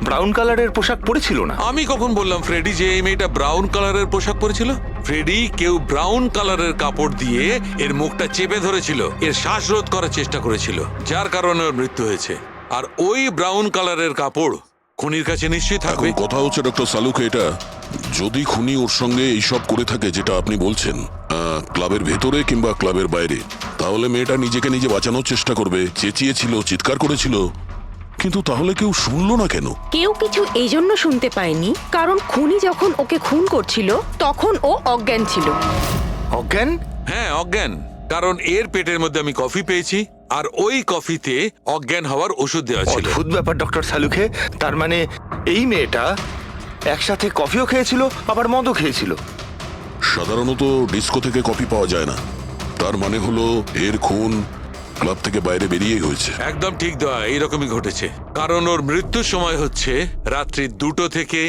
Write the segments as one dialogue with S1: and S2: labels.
S1: Brown কালারের পোশাক পরেছিল না।
S2: আমি কখন বললাম ফ্রেডি যে এই মেয়েটা ব্রাউন কালারের পোশাক পরেছিল? ফ্রেডি, কেউ ব্রাউন কালারের কাপড় দিয়ে এর মুখটা চেপে ধরেছিল, এর শ্বাসরোধ করার চেষ্টা করেছিল, যার কারণে ওর মৃত্যু হয়েছে। আর ওই ব্রাউন কালারের কাপড় খুনির কাছে নিশ্চয়ই থাকবে।
S3: এখন কথা হচ্ছে ডক্টর সালুকে, এটা যদি খুনি ওর সঙ্গে এইসব করে থাকে যেটা আপনি বলছেন, ক্লাবের ভেতরে কিংবা ক্লাবের বাইরে, তাহলে মেয়েটা নিজেকে নিজে বাঁচানোর চেষ্টা করবে, চেঁচিয়েছিল, চিৎকার করেছিল, কিন্তু তাহলে কেউ শুনলো না কেন?
S4: কেউ কিছু এই জন্য শুনতে পায়নি কারণ খুনি যখন ওকে খুন করছিল তখন ও অজ্ঞান ছিল।
S1: অজ্ঞান?
S2: হ্যাঁ, অজ্ঞান। কারণ এর পেটের মধ্যে আমি কফি পেয়েছি, আর ওই কফিতে অজ্ঞান হওয়ার ওষুধ দেওয়া ছিল।
S1: অদ্ভুত ব্যাপার ডক্টর সালুকে। তার মানে এই মেয়েটা একসাথে কফিও খেয়েছিল আবার মদও খেয়েছিল।
S3: সাধারণত ডিস্কো থেকে কপি পাওয়া যায় না, তার মানে হলো এর খুন ক্লাব থেকে বাইরে বেরিয়েই হয়েছে।
S2: একদম ঠিক দয়া, এইরকমই ঘটেছে। কারণ ওর মৃত্যুর সময় হচ্ছে রাত্রি 2টো থেকে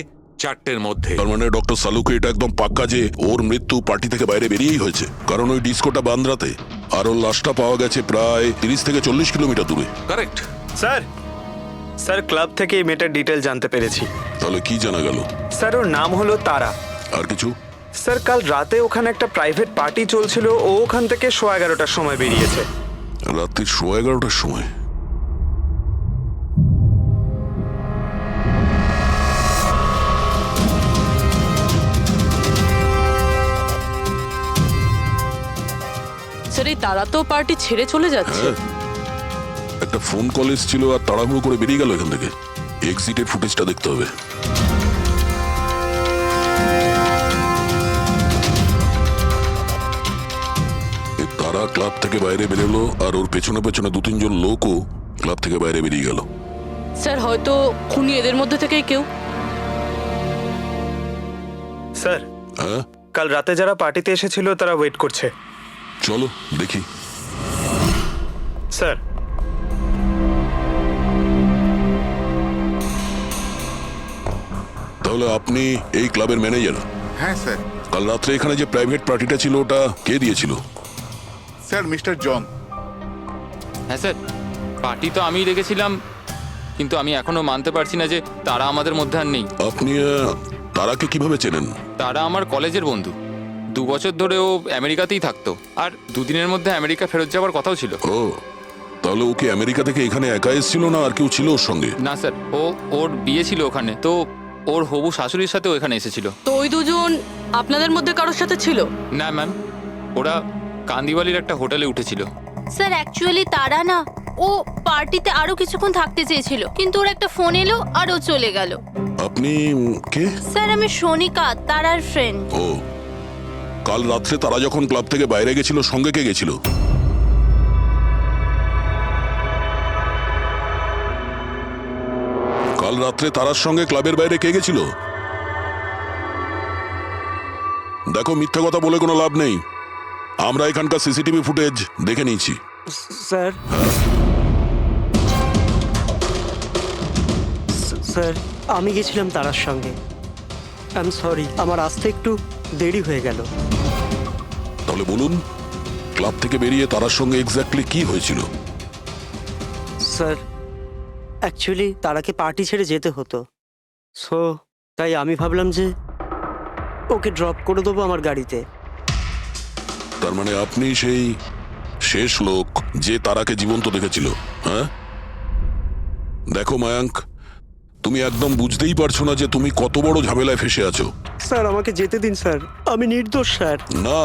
S2: 4টের মধ্যে।
S3: তার মানে ডক্টর সালুকে এটা একদম পাক্কা যে ওর মৃত্যু পার্টি থেকে বাইরে বেরিয়েই হয়েছে, কারণ ওই ডিস্কোটা বান্দ্রাতে, আর ওর লাশটা পাওয়া গেছে প্রায় 30 থেকে 40 কিলোমিটার দূরে।
S2: কারেক্ট।
S5: স্যার ক্লাব থেকে এই মেয়েটার ডিটেল জানতে পেরেছি।
S3: তাহলে কি জানা গেল?
S5: স্যার ওর নাম হলো তারা।
S3: আর কিছু?
S5: স্যার কাল রাতে ওখানে একটা প্রাইভেট পার্টি চলছিল, ও ওখান থেকে 11:15টার সময় বেরিয়েছে।
S3: রাত্রি 11:30টার সময়?
S6: স্যার এই তারা তো পার্টি ছেড়ে চলে যাচ্ছে।
S3: হ্যাঁ, একটা ফোন কল এসেছিল আর তাড়াহুড়ো করে বেরিয়ে গেল এখান থেকে। এক্সিটের ফুটেজটা দেখতে হবে। তারা ক্লাব থেকে বাইরে বেরোলো আর ওর পেছনে পেছনে 2-3 জন লোকও ক্লাব থেকে বাইরে বেরিয়ে গেল।
S6: স্যার হয়তো খুনি এদের মধ্যে থেকেই কেউ।
S5: স্যার
S3: হ্যাঁ,
S5: কাল রাতে যারা পার্টিতে এসেছিল তারা ওয়েট করছে।
S3: চলো দেখি।
S5: স্যার
S3: তাহলে আপনি এই ক্লাবের ম্যানেজার?
S7: হ্যাঁ স্যার।
S3: কাল রাত্রে এখানে যে প্রাইভেট পার্টিটা ছিল ওটা কে দিয়েছিল?
S7: Sir mister John.
S8: হ্যাঁ স্যার, পার্টি তো আমিই রেখেছিলাম, কিন্তু আমি এখনো মানতে পারছি না যে তারা আমাদের মধ্যে আর নেই।
S3: আপনি তারাকে কিভাবে চেনেন?
S8: তারা আমার কলেজের বন্ধু। 2 বছর ধরে ও আমেরিকাতেই থাকতো, আর 2 দিনের মধ্যে আমেরিকা ফেরত যাওয়ার কথাও ছিল।
S3: ও, তাহলে ওকে আমেরিকা থেকে এখানে একা এসেছিল না আর কেউ ছিল ওর সঙ্গে?
S8: না স্যার, ওর বিয়ে ছিল ওখানে, তো ওর হবু শাশুড়ির সাথেও এখানে এসেছিল।
S6: তো ওই দুজন আপনাদের মধ্যে কারোর সাথে ছিল?
S8: না ম্যাম, ওরা কান্দিওয়ালির একটা হোটেলে উঠেছিল।
S9: স্যার অ্যাকচুয়ালি তারা না, ও পার্টিতে আরো কিছুক্ষণ থাকতে চেয়েছিল, কিন্তু ওর একটা ফোন এলো আর ও চলে গেল।
S3: আপনি কে?
S9: স্যার আমি সোনিকা, তারার ফ্রেন্ড।
S3: ও, কাল রাত্রে তারা যখন ক্লাব থেকে বাইরে গেছিল সঙ্গে কে গেছিল? কাল রাত্রে তারার সঙ্গে ক্লাবের বাইরে কে গেছিল? দেখো, মিথ্যা কথা বলে কোনো লাভ নেই। আমরা এখানকার সিসিটিভি ফুটেজ দেখে নিয়েছি।
S5: স্যার
S10: স্যার আমি গেছিলাম তারার সঙ্গে। আই এম সরি, আমার আসতে একটু দেরি হয়ে গেল।
S3: তাহলে বলুন, ক্লাব থেকে বেরিয়ে তারার সঙ্গে এক্স্যাক্টলি কি হয়েছিল?
S10: স্যার অ্যাকচুয়ালি তারাকে পার্টি ছেড়ে যেতে হতো, সো তাই আমি ভাবলাম যে ওকে ড্রপ করে দেবো আমার গাড়িতে।
S3: তার মানে আপনি সেই শেষ লোক যে তারাকে জীবন্ত দেখেছিল? হ্যাঁ, দেখো মায়াঙ্ক, তুমি একদম বুঝতেই পারছো না যে তুমি কত বড় ঝামেলায় ফেসে আছো।
S10: স্যার আমাকে যেতে দিন স্যার, আমি নির্দোষ স্যার।
S3: না,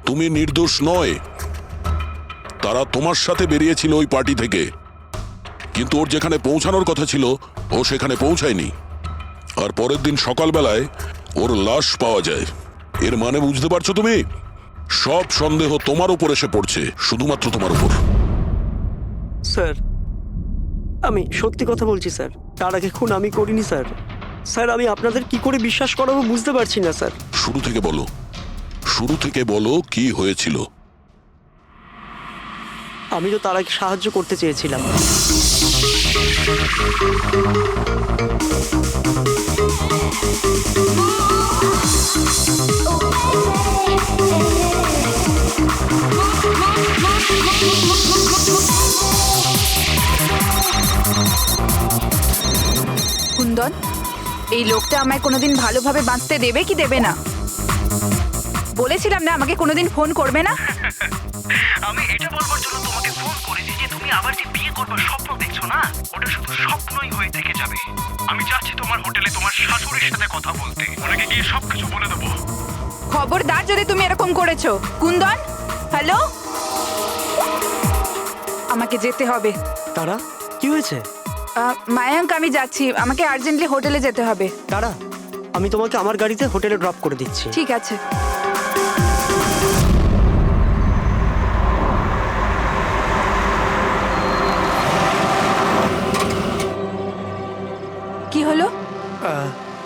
S3: তুমি নির্দোষ নয়। তারা তোমার সাথে বেরিয়েছিল ওই পার্টি থেকে, কিন্তু ওর যেখানে পৌঁছানোর কথা ছিল ও সেখানে পৌঁছায়নি, আর পরের দিন সকালবেলায় ওর লাশ পাওয়া যায়। এর মানে বুঝতে পারছো তুমি? সব সন্দেহ তোমার উপর এসে পড়ছে, শুধুমাত্র তোমার উপর।
S10: স্যার আমি সত্যি কথা বলছি স্যার, তার আগে খুন আমি করিনি স্যার। স্যার আমি আপনাদের কি করে বিশ্বাস করাবো বুঝতে পারছি না স্যার।
S3: শুরু থেকে বলো, শুরু থেকে বলো কি হয়েছিল।
S10: আমি তো তারাকে সাহায্য করতে চেয়েছিলাম।
S11: কুন্দন, এই লোকটা আমায় কোনোদিন ভালোভাবে বাঁচতে দেবে কি দেবে না? বলেছিলাম না আমাকে কোনোদিন ফোন করবে না।
S12: আমি এটা বলবার জন্য তোমাকে ফোন করেছি যে তুমি আবার যে বিয়ে করবার স্বপ্ন দেখছো না, ওটা শুধু স্বপ্নই হয়ে থেকে যাবে। আমি যাচ্ছি তোমার হোটেলে তোমার শাশুড়ির সাথে কথা বলতে, ওনাকে গিয়ে সবকিছু বলে দেবো।
S11: খবরদার যদি তুমি এরকম করেছো। কুন্দন, হ্যালো, আমাকে যেতে হবে।
S10: তারা কি হয়েছে?
S11: মায়াঙ্ক, আমি যাচ্ছি, আমাকে আর্জেন্টলি হোটেলে যেতে হবে।
S10: তারা, আমি তোমাকে আমার গাড়িতে হোটেলে ড্রপ করে দিচ্ছি।
S11: ঠিক আছে। কি হলো?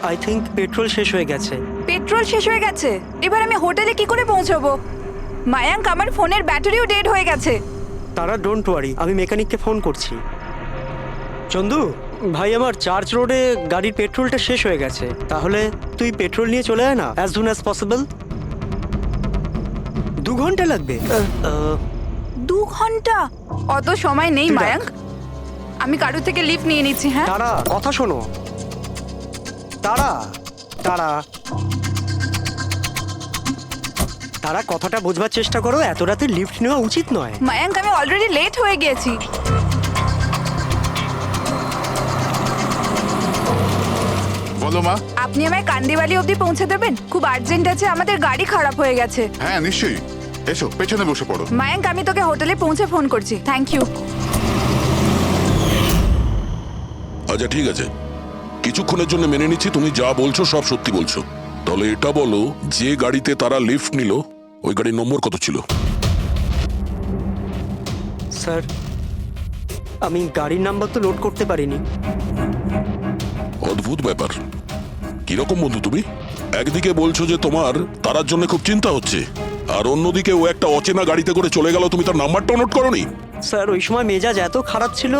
S10: আই থিঙ্ক পেট্রোল শেষ হয়ে গেছে।
S11: পেট্রোল শেষ হয়ে গেছে? এবার আমি হোটেলে কি করে পৌঁছবো? মায়াঙ্ক, আমার ফোনের ব্যাটারিও ডেড হয়ে গেছে।
S10: তারা, ডোন্ট ওয়ারি, আমি মেকানিককে ফোন করছি। চন্দু ভাই, আমার চার্চ রোডে গাড়ির পেট্রোলটা শেষ হয়ে গেছে। তাহলে তুই পেট্রোল নিয়ে চলে আয় না, অ্যাজ সুন অ্যাজ পসিবল। 2 ঘন্টা লাগবে।
S11: 2 ঘন্টা? অত সময় নেই
S10: তুই রাখ।
S11: মায়াঙ্ক, আমি কারোর থেকে লিফট নিয়ে নিচ্ছি। হ্যাঁ,
S10: তারা, কথা শোনো। তারা তারা তারা কথাটা বোঝবার চেষ্টা করো, এত রাতে লিফট নেওয়া উচিত নয়।
S11: মায়াঙ্ক, আমি অলরেডি লেট হয়ে গেছি।
S7: বলো মা।
S11: আপনি আমায় কান্দিবালি অবধি পৌঁছে দেবেন? খুব আর্জেন্ট আছে, আমাদের গাড়ি খারাপ হয়ে গেছে।
S7: হ্যাঁ নিশ্চয়ই, এসো পেছনে বসে পড়ো।
S11: মায়াঙ্ক, আমি তোকে হোটেলে পৌঁছে ফোন করছি। Thank you.
S3: আচ্ছা ঠিক আছে, কিছুক্ষণের জন্য মেনে নিচ্ছি তুমি যা বলছো সব সত্যি বলছো। তাহলে এটা বলো, যে গাড়িতে তারা লিফট নিল ওই গাড়ির নম্বর কত ছিল?
S10: স্যার, আমি গাড়ির নাম্বার তো লোড করতে পারিনি।
S3: অদ্ভুত ব্যাপার। কিরকম বন্ধু তুমি? একদিকে বলছো যে তোমার তারার জন্য খুব চিন্তা হচ্ছে, আর অন্যদিকে ও একটা অচেনা গাড়িতে করে চলে গেল, তুমি তার নাম্বারটাও নোট করোনি?
S10: স্যার, ওই সময় মেজাজ এত খারাপ ছিল,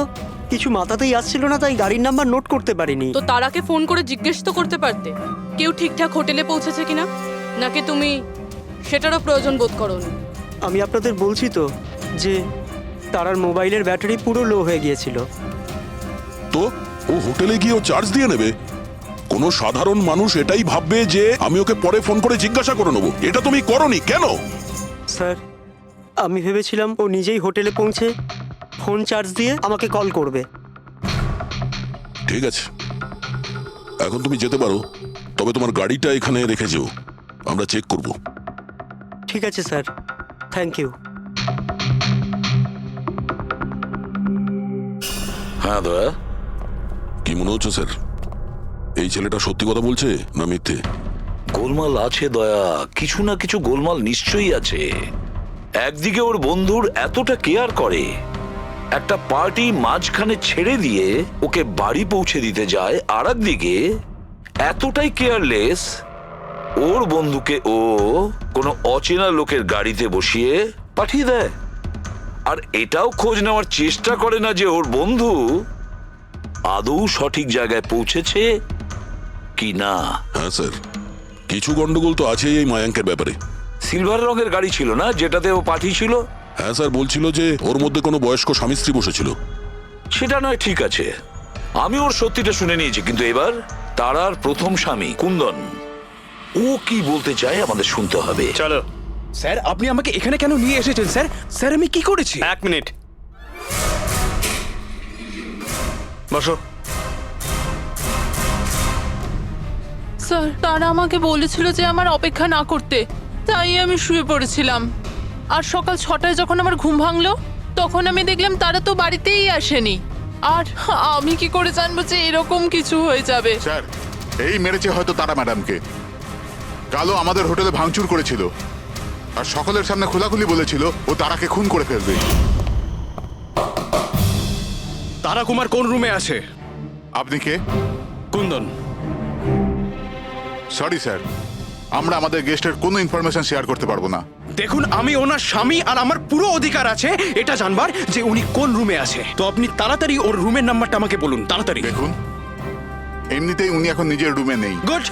S10: কিছু মাথাতেই আসছিল না, তাই গাড়ির নাম্বার নোট করতে পারিনি।
S6: তো তারাকে ফোন করে জিজ্ঞেস তো করতে পারতে কেউ ঠিকঠাক হোটেলে পৌঁছেছে কিনা, নাকি তুমি সেটারও প্রয়োজন বোধ করোনি?
S10: আমি আপনাদের বলছি তো যে তারার মোবাইলের ব্যাটারি পুরো লো হয়ে গিয়েছিল।
S3: তো ও হোটেলে গিয়ে ও চার্জ দিয়ে নেবে? কোনো সাধারণ মানুষ এটাই ভাববে যে আমি ওকে পরে ফোন করে জিজ্ঞাসা করে নেবো। এটা তুমি করোনি কেন?
S10: স্যার, আমি ভেবেছিলাম ও নিজেই হোটেলে পৌঁছে ফোন চার্জ দিয়ে আমাকে কল করবে।
S3: ঠিক আছে, এখন তুমি যেতে পারো, তবে তোমার গাড়িটা এখানে রেখে যেও, আমরা চেক করব।
S10: ঠিক আছে স্যার, থ্যাংক ইউ।
S3: হ্যাঁ দয়া, কি মনে হচ্ছে স্যার? এই ছেলেটা সত্যি কথা বলছে না মিথ্যে?
S13: গোলমাল আছে দয়া, কিছু না কিছু গোলমাল নিশ্চয়ই আছে। একদিকে ওর বন্ধুর এতটা কেয়ার করে, একটা পার্টি মাঝখানে ছেড়ে দিয়ে ওকে বাড়ি পৌঁছে দিতে যায়, আর একদিকে এতটাই কেয়ারলেস ওর বন্ধুকে ও কোনো অচেনা লোকের গাড়িতে বসিয়ে পাঠিয়ে দেয়, আর এটাও খোঁজ নেওয়ার চেষ্টা করে না যে ওর বন্ধু আদৌ সঠিক জায়গায় পৌঁছেছে কি না।
S3: হ্যাঁ স্যার, কিছু গন্ডগোল তো আছেই এই মায়াঙ্কের ব্যাপারে।
S13: সিলভার রঙের গাড়ি ছিল না যেটাতে ও পাঠিয়েছিল?
S3: হ্যাঁ স্যার, বলছিল যে ওর মধ্যে কোনো বয়স্ক স্বামী স্ত্রী বসেছিল।
S13: সেটা নয়, ঠিক আছে, আমি ওর সত্যিটা শুনে নিয়েছি, কিন্তু এবার তারার প্রথম স্বামী কুন্দন, ও কি বলতে চায় আমাদের শুনতে হবে।
S5: চলো।
S12: স্যার, আপনি আমাকে এখানে কেন নিয়ে এসেছেন স্যার? স্যার, আমি কি করেছি?
S5: 1 মিনিট বসো।
S6: স্যার, তারা আমাকে বলেছিল যে আমার অপেক্ষা না করতে, তাই আমি শুয়ে পড়েছিলাম। আর সকাল 6টায় যখন আমার ঘুম ভাঙলো, তখন আমি দেখলাম তারা তো বাড়িতেই আসেনি। আর আমি কি করে জানবো যে এরকম কিছু হয়ে যাবে?
S7: স্যার, এই মেরেছে হয়তো তারা ম্যাডামকে। কালো আমাদের হোটেলে ভাঙচুর করেছিল, আর সকলের সামনে খোলাখুলি বলেছিল ও তারাকে খুন করে ফেলবে।
S12: তারা কুমার কোন রুমে আছে?
S7: আপনি কে?
S12: কুন্দন।
S7: সরি স্যার, আমরা আমাদের গেস্টের কোনো ইনফরমেশন শেয়ার করতে পারবো না।
S12: দেখুন, আমি ওনার স্বামী, আর আমার পুরো অধিকার আছে এটা জানবার যে উনি কোন রুমে আছে। তো আপনি তাড়াতাড়ি ওর রুমের নাম্বারটা আমাকে বলুন, তাড়াতাড়ি।
S7: দেখুন, এমনিতেই উনি এখন নিজের রুমে নেই।
S12: গুড,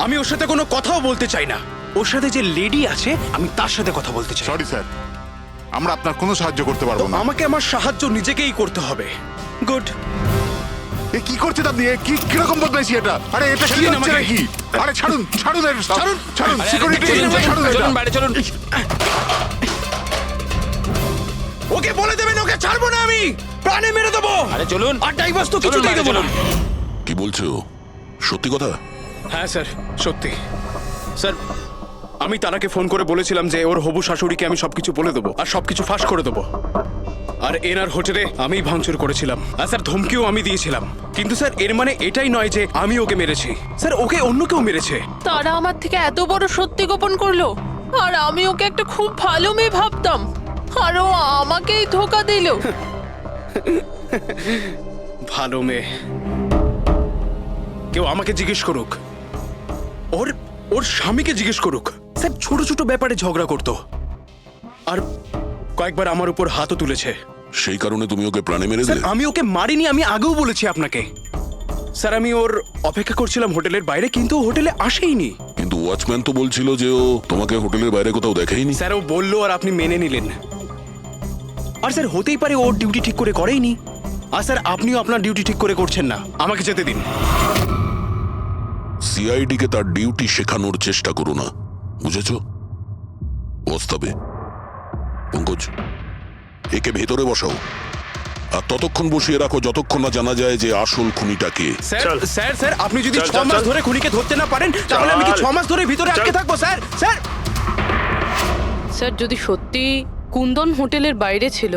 S12: আমি ওর সাথে কোনো কথাও বলতে চাই না। ওর সাথে যে লেডি আছে আমি তার সাথে কথা বলতে চাই।
S7: সরি স্যার, আমরা আপনার কোনো সাহায্য করতে পারবো না।
S12: আমাকে আমার সাহায্য নিজেকেই করতে হবে। গুড।
S7: এ কি করছেন আপনি? এ কি কিরকম বদমাইশি এটা? আরে এটা কি হচ্ছে নাকি? আরে ছাড়ুন ছাড়ুন এর সব। ছাড়ুন সিকিউরিটি ছাড়ুন এটা।
S8: বাইরে চলুন।
S12: ওকে বলে দেবেন ওকে ছাড়বো না আমি, প্রাণে মেরে দেবো।
S8: আরে চলুন।
S12: আর ডাইভার্স তো
S8: চলুন,
S12: কিছুতেই
S8: বাইরে
S12: দেবো না।
S8: চলুন।
S3: কি বলছো? সত্যি কথা?
S12: হ্যাঁ স্যার, সত্যি স্যার। আমি তারাকে ফোন করে বলেছিলাম যে ওর হবু শাশুড়িকে আমি সবকিছু বলে দেবো আর সবকিছু ফাঁস করে দেবো। আর এনার হোটেলে আমি ভাঙচুর করেছিলাম আর স্যার ধমকিও আমি দিয়েছিলাম। কিন্তু স্যার এর মানে এটাই নয় যে আমি ওকে মেরেছি, স্যার ওকে অন্য কেউ মেরেছে।
S6: তারা আমার থেকে এত বড় সত্যি গোপন করলো, আর আমি ওকে একটা খুব ভালো মেয়ে ভাবতাম, আর ও আমাকেই ধোকা দিল।
S12: ভালো মেয়ে? কেউ আমাকে জিজ্ঞেস করুক, ওর ওর স্বামীকে জিজ্ঞেস করুক। স্যার ছোট ছোট ব্যাপারে ঝগড়া করতো আর কয়েকবার আমার উপর হাতও তুলেছে।
S3: সেই কারণে তুমি ওকে প্রাণে মেরে
S12: স্যার
S3: দিলে?
S12: আমি ওকে মারিনি, আমি আগেও বলেছি আপনাকে। স্যার আমি ওর অপেক্ষা করছিলাম হোটেলের বাইরে, কিন্তু ও হোটেলে আসেইনি।
S3: কিন্তু ওয়াচম্যান তো বলছিল যে ও তোমাকে হোটেলের বাইরে কোথাও দেখেইনি।
S12: স্যার ও বললো আর আপনি মেনে নিলেন। আর স্যার হতেই পারে ওর ডিউটি ঠিক করে করেইনি। আর স্যার আপনিও আপনার ডিউটি ঠিক করে করছেন না, আমাকে যেতে দিন।
S3: সিআইডি কে তার ডিউটি শেখানোর চেষ্টা করো না, বুঝেছো? বস্তাবে। পঙ্কজ, একে ভেতরে বসাও আর ততক্ষণ বসিয়ে রাখো যতক্ষণ না জানা যায় যে আসল খুনিটা কে।
S12: স্যার স্যার স্যার আপনি যদি 6 মাস ধরে খুনিকে ধরতে না পারেন তাহলে আমি কি 6 মাস ধরে ভিতরে আটকে থাকবো? স্যার স্যার
S6: স্যার যদি সত্যি কুন্দন হোটেলের বাইরে ছিল,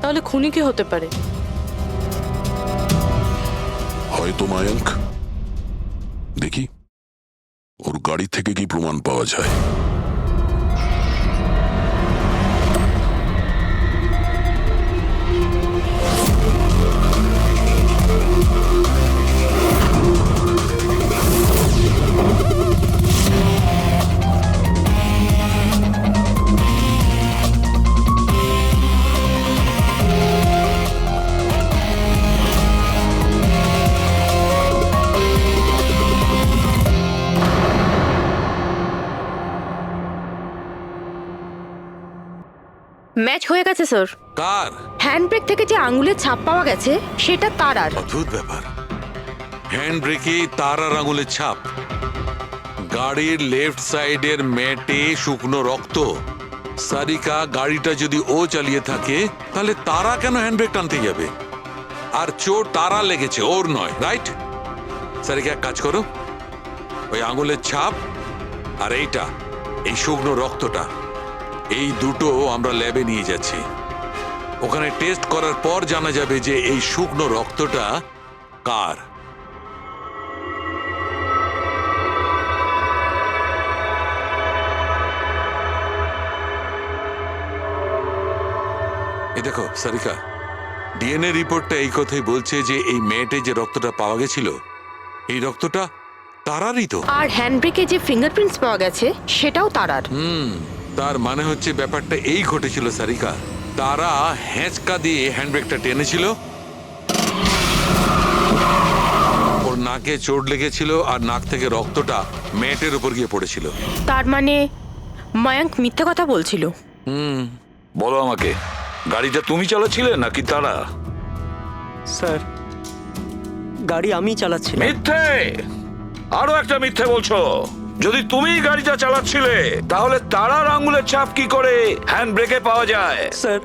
S6: তাহলে খুনি কে হতে পারে?
S3: হয়তো মায়াঙ্ক। দেখি ওর গাড়ি থেকে কি প্রমাণ পাওয়া যায়।
S4: ম্যাচ হয়ে গেছে স্যার।
S2: কার?
S4: হ্যান্ডব্রেক থেকে যে আঙুলের ছাপ পাওয়া গেছে সেটা তারার।
S2: অদ্ভুত ব্যাপার, হ্যান্ড ব্রেকে তারার আঙুলের ছাপ, গাড়ির লেফট সাইডের ম্যাটে শুকনো রক্ত। সারিকা গাড়িটা যদি ও চালিয়ে থাকে তাহলে তারা কেন হ্যান্ডব্রেক টানতে যাবে? আর চোট তারা লেগেছে, ওর নয়, রাইট? সারিকা এক কাজ করো, ওই আঙুলের ছাপ আর এইটা, এই শুকনো রক্তটা, এই দুটো আমরা ল্যাবে নিয়ে যাচ্ছি। ওখানে টেস্ট করার পর জানা যাবে যে এই শুকনো রক্তটা কার। এই দেখো সারিকা, ডিএনএ রিপোর্টটা এই কথাই বলছে যে এই মেয়েটে যে রক্তটা পাওয়া গেছিল, এই রক্তটা তারারই তো।
S4: আর হ্যান্ডব্রেকে যে ফিঙ্গারপ্রিন্টস পাওয়া গেছে সেটাও তারার।
S2: তার মানে হচ্ছে ব্যাপারটা এই ঘটেছিল সারিকা, তারা হ্যাঁচকা দিয়ে হ্যান্ডব্রেকটা টেনেছিল, ওর নাকে চোট লেগেছিল আর নাক থেকে রক্তটা ম্যাটের উপর গিয়ে পড়েছিল।
S4: তার মানে মায়াঙ্ক মিথ্যে কথা বলছিল।
S13: বলো আমাকে, গাড়িটা তুমি চালাচ্ছিলে নাকি তারা?
S10: স্যার গাড়ি আমি চালাচ্ছিলাম।
S13: মিথ্যে, আরো একটা মিথ্যে বলছো। যদি তুমি গাড়িটা চালাচ্ছিলে তাহলে তারার আঙ্গুলের ছাপ কি করে হ্যান্ড ব্রেকে পাওয়া যায়?
S10: স্যার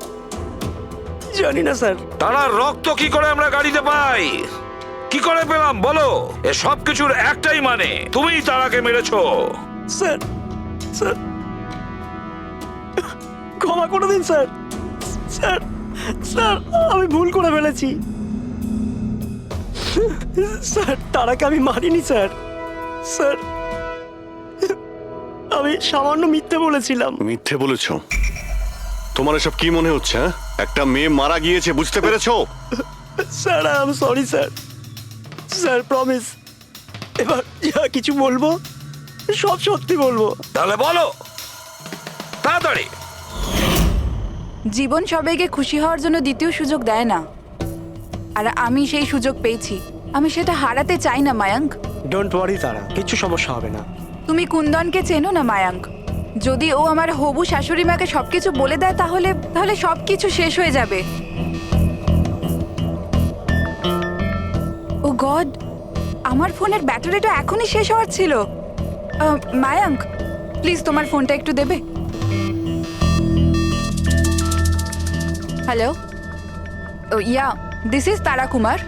S10: জানি না স্যার।
S13: তারার রক্ত কি করে আমরা গাড়িতে পাই? কি করে পেলাম বলো? এ সব কিছুর একটাই মানে, তুমিই তারাকে মেরেছো।
S10: স্যার স্যার ক্ষমা করে দিন স্যার। স্যার স্যার আমি ভুল করে ফেলেছি স্যার। তারাকে আমি মারিনি স্যার। স্যার আমি সামান্য মিথ্যে বলেছিলাম।
S14: মিথ্যে বলেছো? তোমার এসব কি মনে হচ্ছে? হ্যাঁ, একটা মেয়ে মারা গিয়েছে, বুঝতে পেরেছো?
S10: Sir I am sorry sir. Sir promise, এবার যা কিছু বলবো সব সত্যি বলবো।
S13: তাহলে বলো তাড়াতাড়ি।
S11: জীবন সবাইকে খুশি হওয়ার জন্য দ্বিতীয় সুযোগ দেয় না, আর আমি সেই সুযোগ পেয়েছি। আমি সেটা হারাতে চাই না মায়াঙ্ক।
S10: ডোন্ট ওয়ারি তারা, কিছু সমস্যা হবে না।
S11: তুমি কুন্দনকে চেনো না মায়াঙ্ক? যদি ও আমার হবু শাশুড়ি মাকে সবকিছু বলে দেয় তাহলে সবকিছু শেষ হয়ে যাবে। গড, আমার ফোনের ব্যাটারিটা এখনই শেষ হওয়ার ছিল। মায়াঙ্ক, প্লিজ তোমার ফোনটা একটু দেবে? Hello, yeah, this is Tara Kumar,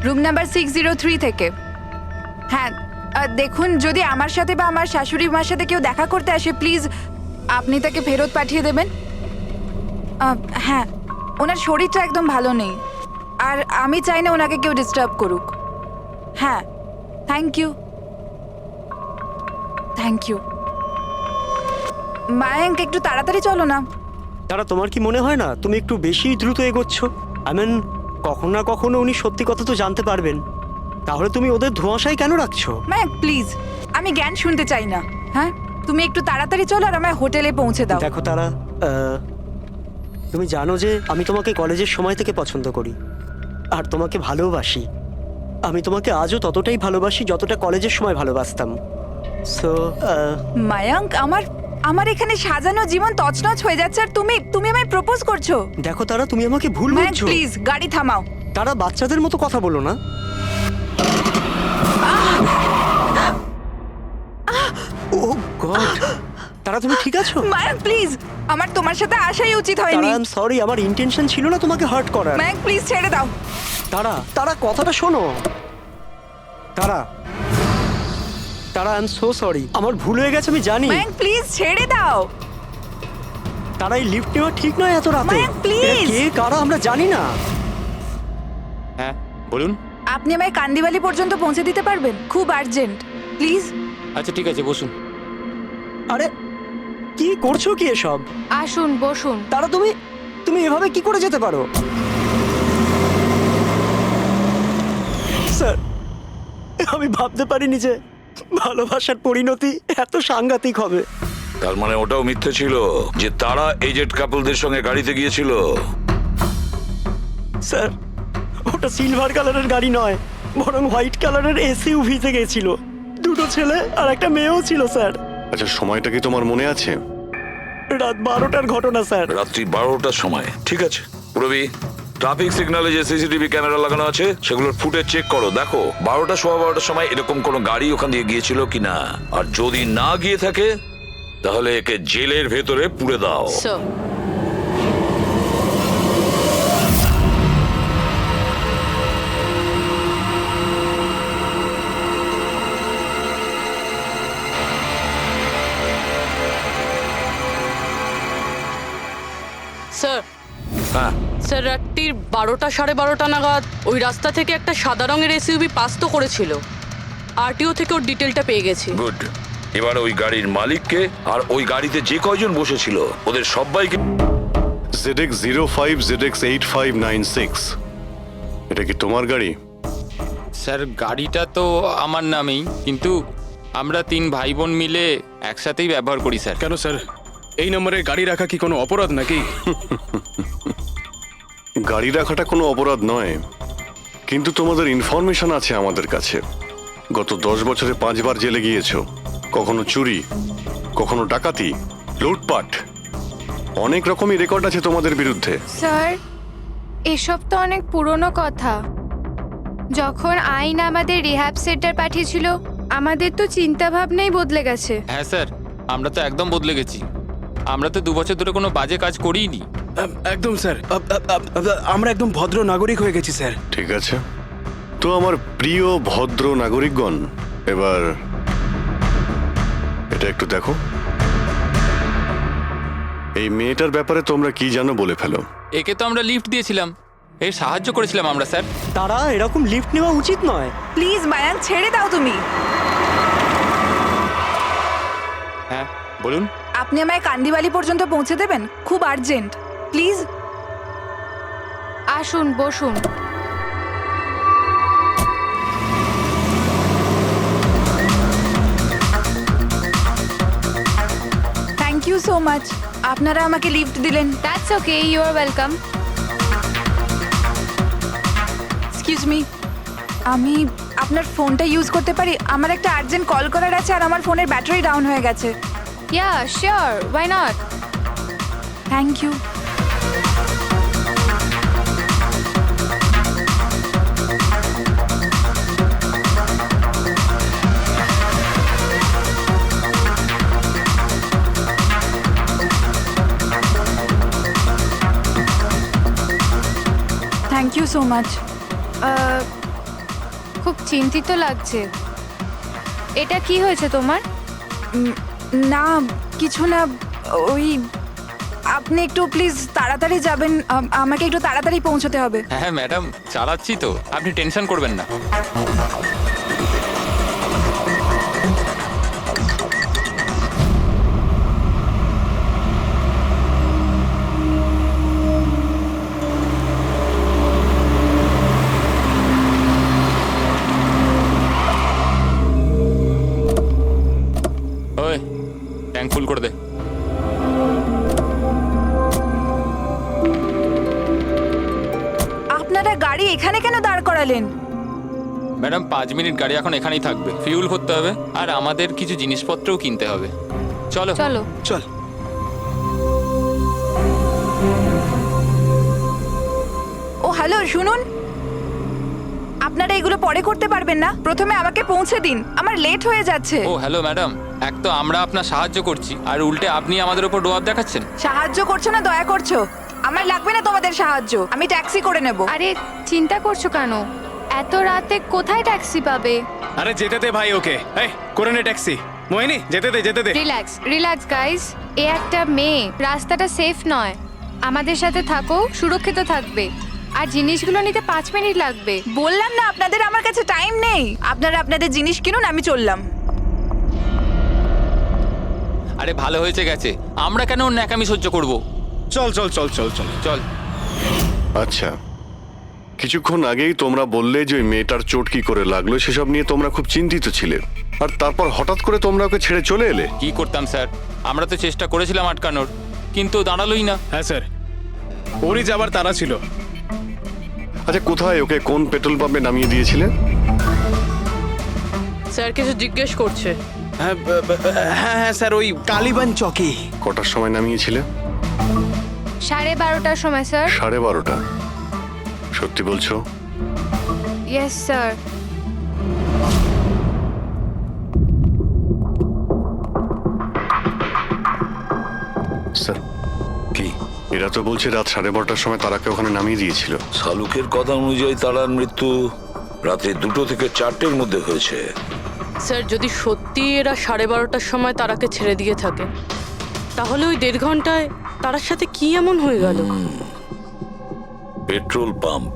S11: room number 603 থেকে। হ্যাঁ, দেখুন, যদি আমার সাথে বা আমার শাশুড়ি মার সাথে কেউ দেখা করতে আসে, প্লিজ আপনি তাকে ফেরত পাঠিয়ে দেবেন। হ্যাঁ, ওনার শরীরটা একদম ভালো নেই, আর আমি চাই না ওনাকে কেউ ডিস্টার্ব করুক। হ্যাঁ, thank you, thank you. Mayank, একটু তাড়াতাড়ি চলো না।
S10: তারা, তোমার কি মনে হয় না তুমি একটু বেশি দ্রুত এগোচ্ছ? কখনো না কখনো উনি সত্যি কথা তো জানতে পারবেন, তাহলে তুমি ওদের ধোঁয়াশায় কেন রাখছো?
S11: মায়াঙ্ক প্লিজ, আমি জ্ঞান শুনতে চাই না। হ্যাঁ, তুমি একটু তাড়াতাড়ি চলো আর আমায় হোটেলে পৌঁছে দাও।
S10: দেখো তারা, তুমি জানো যে আমি তোমাকে কলেজের সময় থেকে পছন্দ করি আর তোমাকে ভালোবাসি। আমি তোমাকে আজও ততটাই ভালোবাসি যতটা কলেজের সময় ভালোবাসতাম। সো
S11: মায়াঙ্ক, আমার এখানে সাজানো জীবন তছনছ হয়ে যাচ্ছে আর তুমি আমায় প্রপোজ করছো।
S10: দেখো তারা, তুমি আমাকে ভুল বুঝছো।
S11: প্লিজ গাড়ি থামাও।
S10: তারা, বাচ্চাদের মতো কথা বলো না। ও গড, তারা তুমি ঠিক আছো?
S11: মায়াঙ্ক প্লিজ, আমার তোমার সাথে আসাই উচিত হয়নি।
S10: আই এম সরি, আমার ইন্টেনশন ছিল না তোমাকে হার্ট করার।
S11: মায়াঙ্ক প্লিজ ছেড়ে দাও।
S10: তারা কথাটা শোনো। তারা, আই এম সো সরি, আমার ভুল হয়ে গেছে, আমি জানি।
S11: মায়াঙ্ক প্লিজ ছেড়ে দাও।
S10: তারা, এই লিফট নেওয়া ঠিক নয় এত রাতে।
S11: মায়াঙ্ক প্লিজ।
S10: কে কারা আমরা জানি না।
S8: হ্যাঁ বলুন।
S11: আপনি আমায় কান্দিবালি পর্যন্ত পৌঁছে দিতে পারবেন? খুব আর্জেন্ট, প্লিজ।
S8: আচ্ছা ঠিক আছে, বসুন।
S10: আরে কি করছো কি এসব?
S9: আসুন বসুন।
S10: তারা, তুমি এভাবে কি করে যেতে পারো? স্যার, আমি ভাবতে পারিনি যে ভালোবাসার পরিণতি এত সাংঘাতিক হবে।
S13: তার মানে ওটাও মিথ্যে ছিল যে তারা এজেড কাপলদের সঙ্গে গাড়িতে গিয়েছিল?
S10: স্যার, ওটা সিলভার কালারের গাড়ি নয়, বরং হোয়াইট কালারের এসইউভিতে গিয়েছিল। দুটো ছেলে আর একটা মেয়েও ছিল স্যার।
S14: আচ্ছা, সময়টা কি তোমার মনে আছে?
S10: রাত 12টার ঘটনা স্যার।
S13: রাত্রি 12টার সময়, ঠিক আছে। রবি, ট্রাফিক সিগন্যালে যে সিসিটিভি ক্যামেরা লাগানো আছে সেগুলোর ফুটেজ চেক করো, দেখো 12টার সময় এরকম কোনো গাড়ি ওখান দিয়ে গিয়েছিল কিনা। আর যদি না গিয়ে থাকে তাহলে একে জেলের ভেতরে পুরে দাও।
S6: স্যার,
S13: হ্যাঁ
S6: স্যার, রাত্রির 12টা সাড়ে 12টা নাগাদ ওই রাস্তা থেকে একটা সাদা রঙের এসইউভি পাস তো করেছিল। আরটিও থেকে ওর ডিটেলটা পেয়ে গেছি।
S13: গুড। এবার ওই গাড়ির মালিককে আর ওই গাড়িতে যে কয়জন বসেছিল ওদের সবাইকে।
S14: ZX 05 ZX 8596, এটা কি তোমার গাড়ি?
S8: স্যার, গাড়িটা তো আমার নামেই, কিন্তু আমরা 3 ভাই বোন মিলে একসাথেই ব্যবহার করি স্যার।
S15: কেন স্যার, এই নম্বরে গাড়ি রাখা কি কোনো অপরাধ নাকি?
S14: গাড়ি রাখাটা কোনো অপরাধ নয়, কিন্তু তোমাদের ইনফরমেশন আছে আমাদের কাছে। গত 10 বছরে 5 বার জেলে গিয়েছো। কখনো চুরি, কখনো ডাকাতি, লুটপাট, অনেক রকমই রেকর্ড আছে তোমাদের বিরুদ্ধে।
S9: স্যার, এসব তো অনেক পুরনো কথা। যখন আইন আমাদের রিহ্যাব সেন্টার পাঠিয়েছিল, আমাদের তো চিন্তা ভাবনাই বদলে গেছে।
S8: হ্যাঁ স্যার, আমরা তো একদম বদলে গেছি। আমরা তো 2 বছর ধরে কোনো বাজে কাজ করিনি।
S15: একদম স্যার, আমরা একদম ভদ্র নাগরিক হয়ে গেছি স্যার।
S14: ঠিক আছে, তো আমার প্রিয় ভদ্র নাগরিকগণ, এবার এটা একটু দেখো। এই মেয়েটার ব্যাপারে তোমরা কি জানো বলে ফেলো।
S8: একে তো আমরা লিফট দিয়েছিলাম, এর সাহায্য করেছিলাম আমরা স্যার।
S10: তারা, এরকম লিফট নেওয়া উচিত নয়।
S11: প্লিজ মায়াঙ্ক, ছেড়ে দাও তুমি।
S8: হ্যাঁ বলুন।
S11: আপনি আমায় কান্দিবালি পর্যন্ত পৌঁছে দেবেন? খুব আর্জেন্ট, প্লিজ।
S9: আসুন বসুন।
S11: থ্যাংক ইউ সো মাচ, আপনারা আমাকে লিফট দিলেন।
S9: That's okay, you are welcome.
S11: Excuse me, আমি আপনার ফোনটা ইউজ করতে পারি? আমার একটা আর্জেন্ট কল করার আছে আর আমার ফোনের ব্যাটারি ডাউন হয়ে গেছে।
S9: Yeah sure, why not.
S11: Thank you. So much.
S9: খুব চিন্তিত লাগছে। এটা কি হয়েছে তোমার?
S11: না কিছু না, ওই আপনি একটু প্লিজ তাড়াতাড়ি যাবেন, আমাকে একটু তাড়াতাড়ি পৌঁছতে হবে।
S8: হ্যাঁ ম্যাডাম, চালাচ্ছি তো, আপনি টেনশন করবেন না। ওই ট্যাঙ্ক ফুল করে দে।
S11: আপনারা গাড়ি এখানে কেন দাঁড় করালেন?
S8: ম্যাডাম 5 মিনিট গাড়ি এখন এখানেই থাকবে, ফিউল ভরতে হবে আর আমাদের কিছু জিনিসপত্রও কিনতে হবে। চলো
S9: চলো।
S15: চল।
S11: ও হ্যালো, শুনুন, আপনারা এগুলো পরে করতে পারবেন না? প্রথমে আমাকে পৌঁছে দিন, আমার লেট হয়ে যাচ্ছে।
S8: ও হ্যালো ম্যাডাম, এক তো আমরা আপনার সাহায্য করছি আর উল্টে আপনি আমাদের উপর ডোয়াব দেখাচ্ছেন।
S11: সাহায্য করছো না দয়া করছো? আমার লাগবে না তোমাদের সাহায্য, আমি ট্যাক্সি করে নেব।
S9: আরে চিন্তা করছো কেন? এত রাতে কোথায় ট্যাক্সি পাবে?
S15: আরে যেতে দে ভাই ওকে, এই করে নে ট্যাক্সি। মোহিনী যেতে দে, যেতে দে।
S9: রিল্যাক্স রিল্যাক্স গাইস, এ একটা মেয়ে, রাস্তাটা সেফ নয়। আমাদের সাথে থাকো, সুরক্ষিত থাকবে। আর জিনিসগুলো নিতে 5 মিনিট লাগবে।
S11: বললাম না আপনাদের আমার কাছে টাইম নেই। আপনারা আপনাদের জিনিস কিনুন, আমি চললাম।
S8: আরে ভালো হয়েছে গেছে, আমরা কেন ওর ন্যাকামি সহ্য করব?
S15: চল চল চল চল চল
S8: চল।
S14: আচ্ছা, কিছুক্ষণ আগেই তোমরা বললে যে ওই মেয়েটার চোট কি করে লাগলো সেসব নিয়ে তোমরা খুব চিন্তিত ছিলে, আর তারপর হঠাৎ করে তোমরা ওকে ছেড়ে চলে এলে।
S8: কি করতাম স্যার, আমরা তো চেষ্টা করেছিলাম আটকানোর, কিন্তু দাঁড়ালোই না।
S15: হ্যাঁ স্যার, ওরই যাবার তারা ছিল।
S14: আচ্ছা, কোথায় ওকে কোন পেট্রোল পাম্পে নামিয়ে দিয়েছিলে?
S6: স্যার কিছু জিজ্ঞেস করছে।
S15: হ্যাঁ হ্যাঁ স্যার, ওই কালীবান চকে।
S14: কটার সময় নামিয়েছিলে?
S9: 12:30টার সময় স্যার।
S14: 12:30? সত্যি বলছো?
S9: Yes sir.
S14: স্যার কি এরা তো বলছে রাত 12:30টার সময় তারাকে ওখানে নামিয়ে দিয়েছিল।
S13: শালুকের কথা অনুযায়ী তারার মৃত্যু রাতে 2টো থেকে 4টের মধ্যে হয়েছে।
S6: স্যার যদি সত্যি এরা 12:30টার সময় তারাকে ছেড়ে দিয়ে থাকে, তাহলে ওই 1.5 ঘন্টায় তারার সাথে কি এমন হয়ে গেল?
S13: পেট্রোল পাম্প,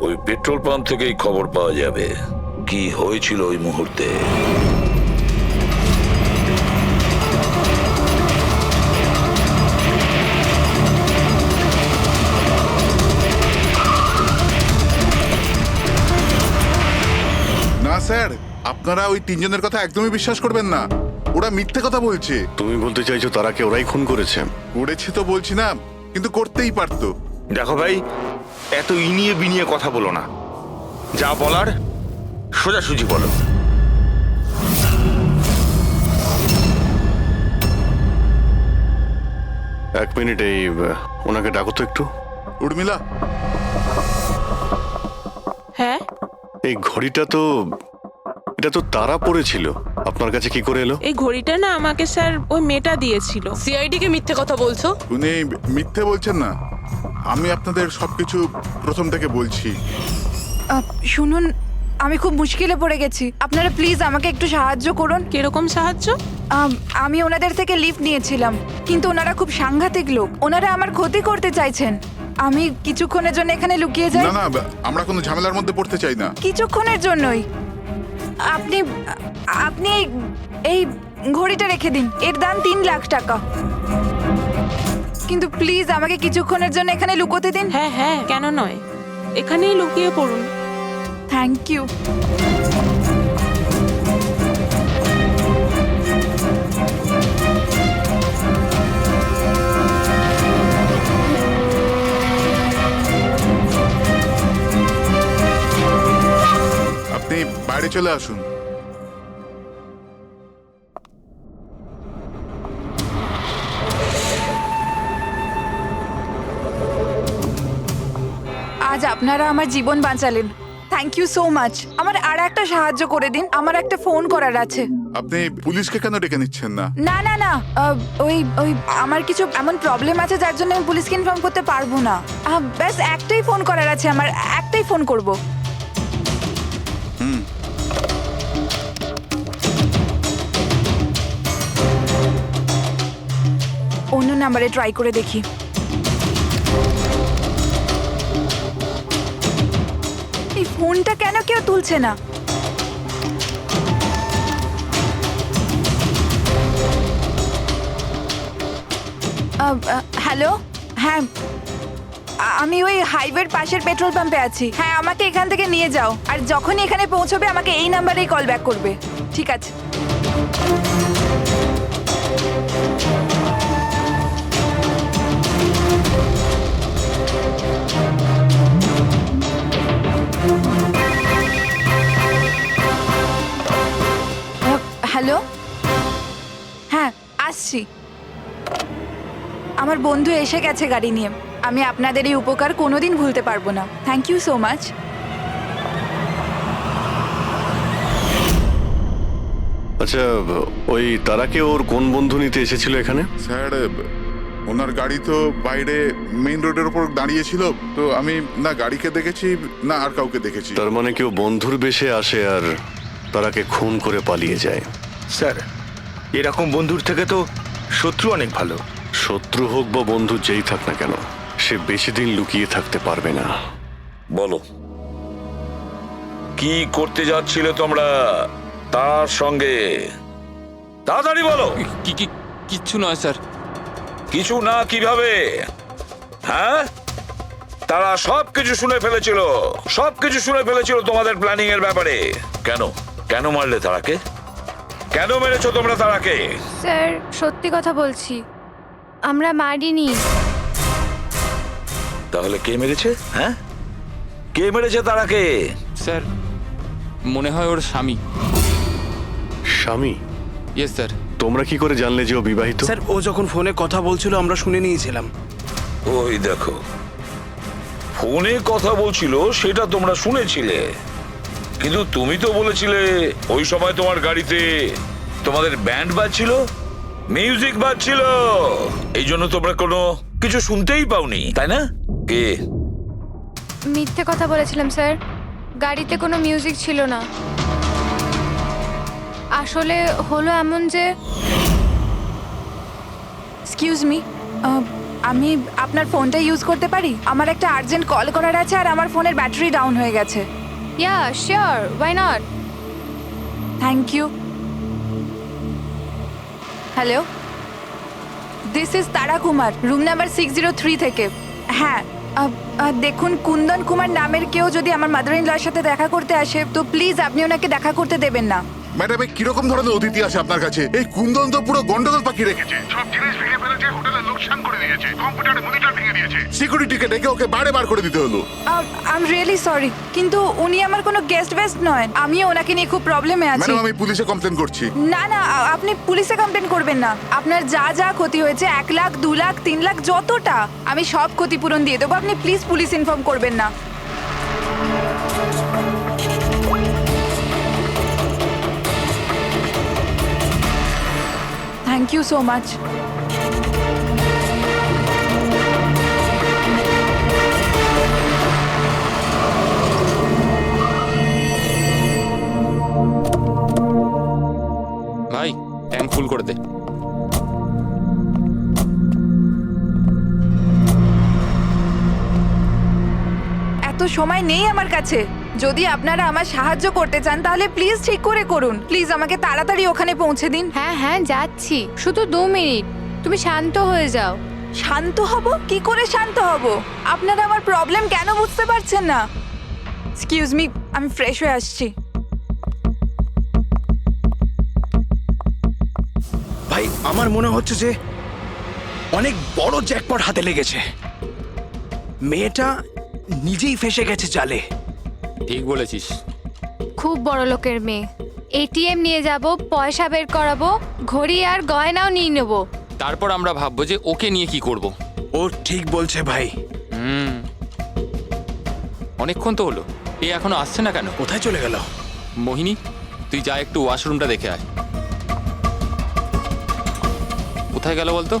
S13: ওই পেট্রোল পাম্প থেকেই খবর পাওয়া যাবে কি হয়েছিল ওই মুহূর্তে।
S7: না স্যার, আপনারা ওই 3 জনের কথা একদমই বিশ্বাস করবেন না। ওরা মিথ্যে কথা বলছে।
S14: তুমি বলতে চাইছো তারাকে ওরাই খুন করেছে?
S7: করেছে তো বলছি না, কিন্তু করতেই পারতো।
S1: দেখো ভাই, এত ইনিয়ে বিনিয়ে কথা বলো না, যা বলার সোজাসুজি বলো।
S14: এক মিনিট, এই ওনাকে ডাকো তো একটু।
S7: উর্মিলা।
S6: হ্যাঁ,
S14: এই ঘড়িটা তো, এটা তো তারা পড়েছিল, আপনার কাছে কি করে এলো?
S6: এই ঘড়িটা না আমাকে স্যার ওই মেয়েটা দিয়েছিল। সিআইডি কে মিথ্যে কথা বলছো?
S7: উনি মিথ্যে বলছেন না, আমি আপনাদের সবকিছু প্রথম থেকে বলছি।
S11: শুনুন, আমি খুব মুশকিলে পড়ে গেছি, আপনারা প্লিজ আমাকে একটু সাহায্য করুন।
S6: কিরকম সাহায্য?
S11: আমি ওনাদের থেকে লিফট নিয়েছিলাম, কিন্তু ওনারা খুব সাংঘাতিক লোক, ওনারা আমার ক্ষতি করতে চাইছেন। আমি কিছুক্ষণের জন্য এখানে লুকিয়ে যাই।
S7: না না, আমরা কোনো ঝামেলার মধ্যে পড়তে চাই না।
S11: কিছুক্ষণের জন্যই। আপনি আপনি এই ঘড়িটা রেখে দিন, এর দাম 3 লাখ টাকা। কিন্তু প্লিজ আমাকে কিছুক্ষণের জন্য এখানে লুকোতে দিন।
S6: হ্যাঁ হ্যাঁ, কেন নয়, এখানেই লুকিয়ে পড়ুন।
S11: Thank you.
S7: আপনি বাইরে চলে আসুন।
S11: আজ আপনারা আমার জীবন বাঁচালেন, থ্যাংক ইউ সো মাচ। আমার আর একটা সাহায্য করে দিন, আমার একটা ফোন করার আছে।
S7: আপনি পুলিশকে কেন ডেকে নিচ্ছেন না?
S11: না না না, ওই ওই আমার কিছু এমন প্রবলেম আছে যার জন্য আমি পুলিশকে ইনফর্ম করতে পারবো না। ব্যাস একটাই ফোন করার আছে আমার, একটাই ফোন করব। অন্য নাম্বারে ট্রাই করে দেখি। এই ফোনটা কেন কেউ তুলছে না? হ্যালো, হ্যাঁ আমি ওই হাইওয়ের পাশের পেট্রোল পাম্পে আছি। হ্যাঁ আমাকে এখান থেকে নিয়ে যাও, আর যখনই এখানে পৌঁছবে আমাকে এই নাম্বারেই কল ব্যাক করবে। ঠিক আছে। হ্যালো, হ্যাঁ আসছি। আমার বন্ধু এসে গেছে গাড়ি নিয়ে। আমি আপনাদের এই উপকার কোনোদিন ভুলতে পারবো না। Thank you so much.
S14: আচ্ছা, ওই তারাকে ওর কোন বন্ধু নিতে এসেছিল এখানে?
S7: স্যার, ওনার গাড়ি তো বাইরে মেইন রোডের উপর দাঁড়িয়ে ছিল, তো আমি না গাড়িকে দেখেছি না আর কাউকে দেখেছি।
S14: তার মানে কেউ বন্ধুর বেশে আসে আর তারাকে খুন করে পালিয়ে যায়।
S1: স্যার, এরকম বন্ধুর থেকে তো শত্রু অনেক ভালো।
S14: শত্রু হোক বা বন্ধু যেই থাক না কেন, সে বেশি দিন লুকিয়ে থাকতে পারবে না।
S13: বলো, কি করতে যাচ্ছিলে তোমরা তার সঙ্গে? তাড়াতাড়ি বলো।
S8: কিচ্ছু নয় স্যার।
S13: কিছু না কিভাবে? হ্যাঁ, তারা সবকিছু শুনে ফেলেছিল, সবকিছু শুনে ফেলেছিল তোমাদের প্ল্যানিং এর ব্যাপারে। কেন কেন মারলে তারাকে? কেন মেরেছো তোমরা তারাকে?
S9: স্যার সত্যি কথা বলছি, আমরা মারিনি।
S13: তাহলে কে মেরেছে? হ্যাঁ, কে মেরেছে তারাকে?
S8: স্যার মনে হয় ওর স্বামী।
S14: স্বামী?
S8: Yes sir.
S14: তোমরা কি করে জানলে যে ও বিবাহিত?
S15: স্যার ও যখন ফোনে কথা বলছিল আমরা শুনে নিয়েছিলাম।
S13: ওই দেখো, ফোনে কথা বলছিল সেটা তোমরা শুনেছিলে, কিন্তু তুমি তো বলেছিলে ওই সময় তোমার গাড়িতে তোমাদের ব্যান্ড বাজছিল, মিউজিক বাজছিল, এই জন্য তোমরা কোনো কিছু শুনতেই পাওনি, তাই না? কে?
S9: মিথ্যে কথা বলেছিলাম স্যার, গাড়িতে কোনো মিউজিক ছিল না। আসলে হলো এমন যে,
S11: এক্সকিউজ মি, আমি আপনার ফোনটা ইউজ করতে পারি? আমার একটা আর্জেন্ট কল করার আছে আর আমার ফোনের ব্যাটারি ডাউন হয়ে গেছে।
S9: Yeah sure, why not.
S11: Thank you. Hello, this is Tara Kumar, room number 603 থেকে। হ্যাঁ, দেখুন কুন্দন কুমার নামের কেউ যদি আমার মাদার ইন লর সাথে দেখা করতে আসে তো প্লিজ আপনি ওনাকে দেখা করতে দেবেন না।
S7: ম্যাডাম, কিরকম ধরনের অতিথি আছে আপনার কাছে? এই কুন্দন তো পুরো গন্ডগোল পাখি রেখেছে, সব জিনিস ভেঙে ফেলেছে, হোটেলে লোকসান করে দিয়েছে, কম্পিউটারে মনিটর ভেঙে দিয়েছে, সিকিউরিটিকে ডেকে ওকে বাইরে বার করে দিতে হলো।
S11: আই এম রিয়েলি সরি, কিন্তু উনি আমার কোনো গেস্ট বেস্ট নয়। আমি ওনাকে নিয়ে খুব প্রবলেমে আছি।
S7: ম্যাডাম, আমি পুলিশে কমপ্লেন করছি।
S11: না না, আপনি পুলিশে কমপ্লেন করবেন না। আপনার যা যা ক্ষতি হয়েছে 1 লাখ 2 লাখ 3 লাখ যতটা, আমি সব ক্ষতিপূরণ দিয়ে দেবো। আপনি প্লিজ পুলিশ ইনফর্ম করবেন না। Thank you so much.
S8: ভাই ট্যাঙ্ক ফুল করে দে।
S11: এত সময় নেই আমার কাছে। যদি আপনারা আমার সাহায্য করতে চান তাহলে প্লিজ ঠিক করে করুন। প্লিজ আমাকে তাড়াতাড়ি ওখানে পৌঁছে দিন।
S9: হ্যাঁ হ্যাঁ যাচ্ছি, শুধু 2 মিনিট, তুমি শান্ত হয়ে যাও।
S11: শান্ত হব? কি করে শান্ত হব? আপনারা আমার প্রবলেম কেন বুঝতে পারছেন না? এক্সকিউজ মি, আমি ফ্রেশ হয়ে আসছি।
S15: ভাই আমার মনে হচ্ছে যে অনেক বড় জ্যাকপট হাতে লেগেছে। মেয়েটা নিজেই ফেসে গেছে জালে।
S8: ঠিক বলেছিস।
S9: খুব বড় লোকের মেয়ে। এটিএম নিয়ে যাব, পয়সা বের করাবো, ঘড়ি আর গয়নাও নিয়ে নেব।
S8: তারপর আমরা ভাববো যে ওকে নিয়ে কি করব।
S15: ও ঠিক বলছে ভাই।
S8: অনেকক্ষণ তো হলো, এ এখনো আসছে না কেন?
S15: কোথায় চলে গেল?
S8: মোহিনী, তুই যা একটু ওয়াশরুমটা দেখে আয়। কোথায় গেল বলতো?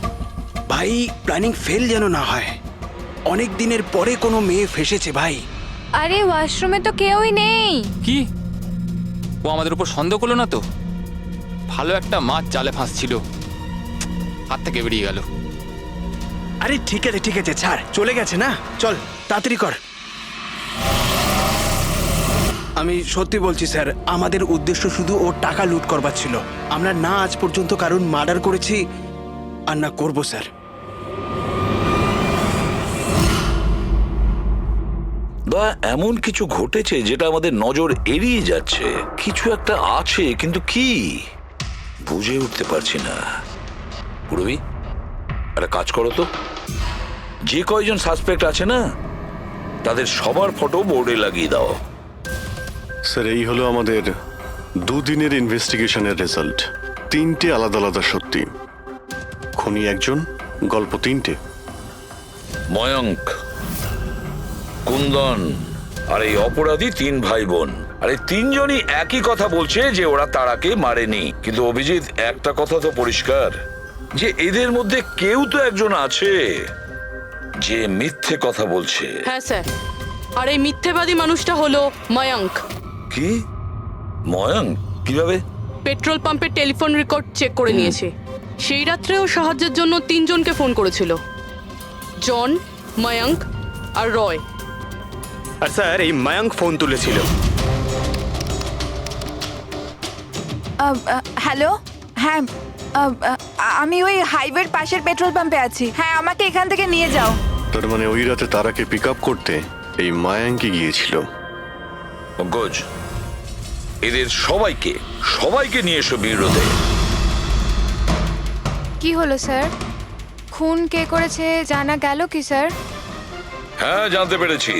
S15: ভাই, প্ল্যানিং ফেল যেন না হয়। অনেক দিনের পরে কোনো মেয়ে ফেসেছে ভাই।
S9: আরে ওয়াশরুমে তো কেউই নেই।
S8: কি? ও আমাদের উপর সন্দেহ করলো না তো? ভালো একটা মাছ জালে ফাঁসছিল, হাত থেকে বেরিয়ে গেল।
S15: আরে ঠিক আছে ছাড়, চলে গেছে না, চল তাড়াতাড়ি কর। আমি সত্যি বলছি স্যার, আমাদের উদ্দেশ্য শুধু ওর টাকা লুট করবার ছিল। আমরা না আজ পর্যন্ত কারণ মার্ডার করেছি আর না করবো স্যার।
S13: দয়া, এমন কিছু ঘটেছে যেটা আমাদের নজর এড়িয়ে যাচ্ছে। কিছু একটা আছে, কিন্তু কি বুঝে উঠতে পারছি না। পুরবি, একটা কাজ করো তো, যে কয়জন সাসপেক্ট আছে না তাদের সবার ফটো বোর্ডে লাগিয়ে দাও।
S14: স্যার, এই হলো আমাদের দুদিনের ইনভেস্টিগেশনের রেজাল্ট। 3টে আলাদা আলাদা সত্যি। খুনি একজন, গল্প 3টে।
S13: ময়ঙ্ক, কুন্দন আর এই অপরাধী 3 ভাই বোন। আর এই 3জনই একই কথা বলছে যে ওরা তারাকে মারেনি। কিন্তু অভিজিৎ, একটা কথা তো পরিষ্কার যে এদের মধ্যে কেউ তো একজন আছে যে মিথ্যে কথা বলছে।
S6: হ্যাঁ স্যার, আর এই মিথ্যেবাদী মানুষটা হলো ময়ঙ্ক।
S13: কি? ময়ঙ্ক? কিভাবে?
S6: পেট্রোল পাম্পের টেলিফোন রেকর্ড চেক করে নিয়েছে। সেই রাত্রেও সাহায্যের জন্য 3 জনকে ফোন করেছিল, জন, ময়ঙ্ক আর রয়।
S5: আর স্যার, এই মায়াঙ্ক ফোন তুলেছিল।
S11: হ্যালো, হ্যাঁ, আমি ওই হাইওয়ের পাশের পেট্রোল পাম্পে আছি। হ্যাঁ, আমাকে এখান থেকে নিয়ে যাও।
S14: তার মানে ওই রাতে তারাকে পিক আপ করতে এই মায়াঙ্কি গিয়েছিল।
S13: পঙ্কজ, এদের সবাইকে নিয়ে এসো বিরোধে।
S9: কি হলো স্যার? খুন কে করেছে জানা গেল কি স্যার?
S13: হ্যাঁ, জানতে পেরেছি।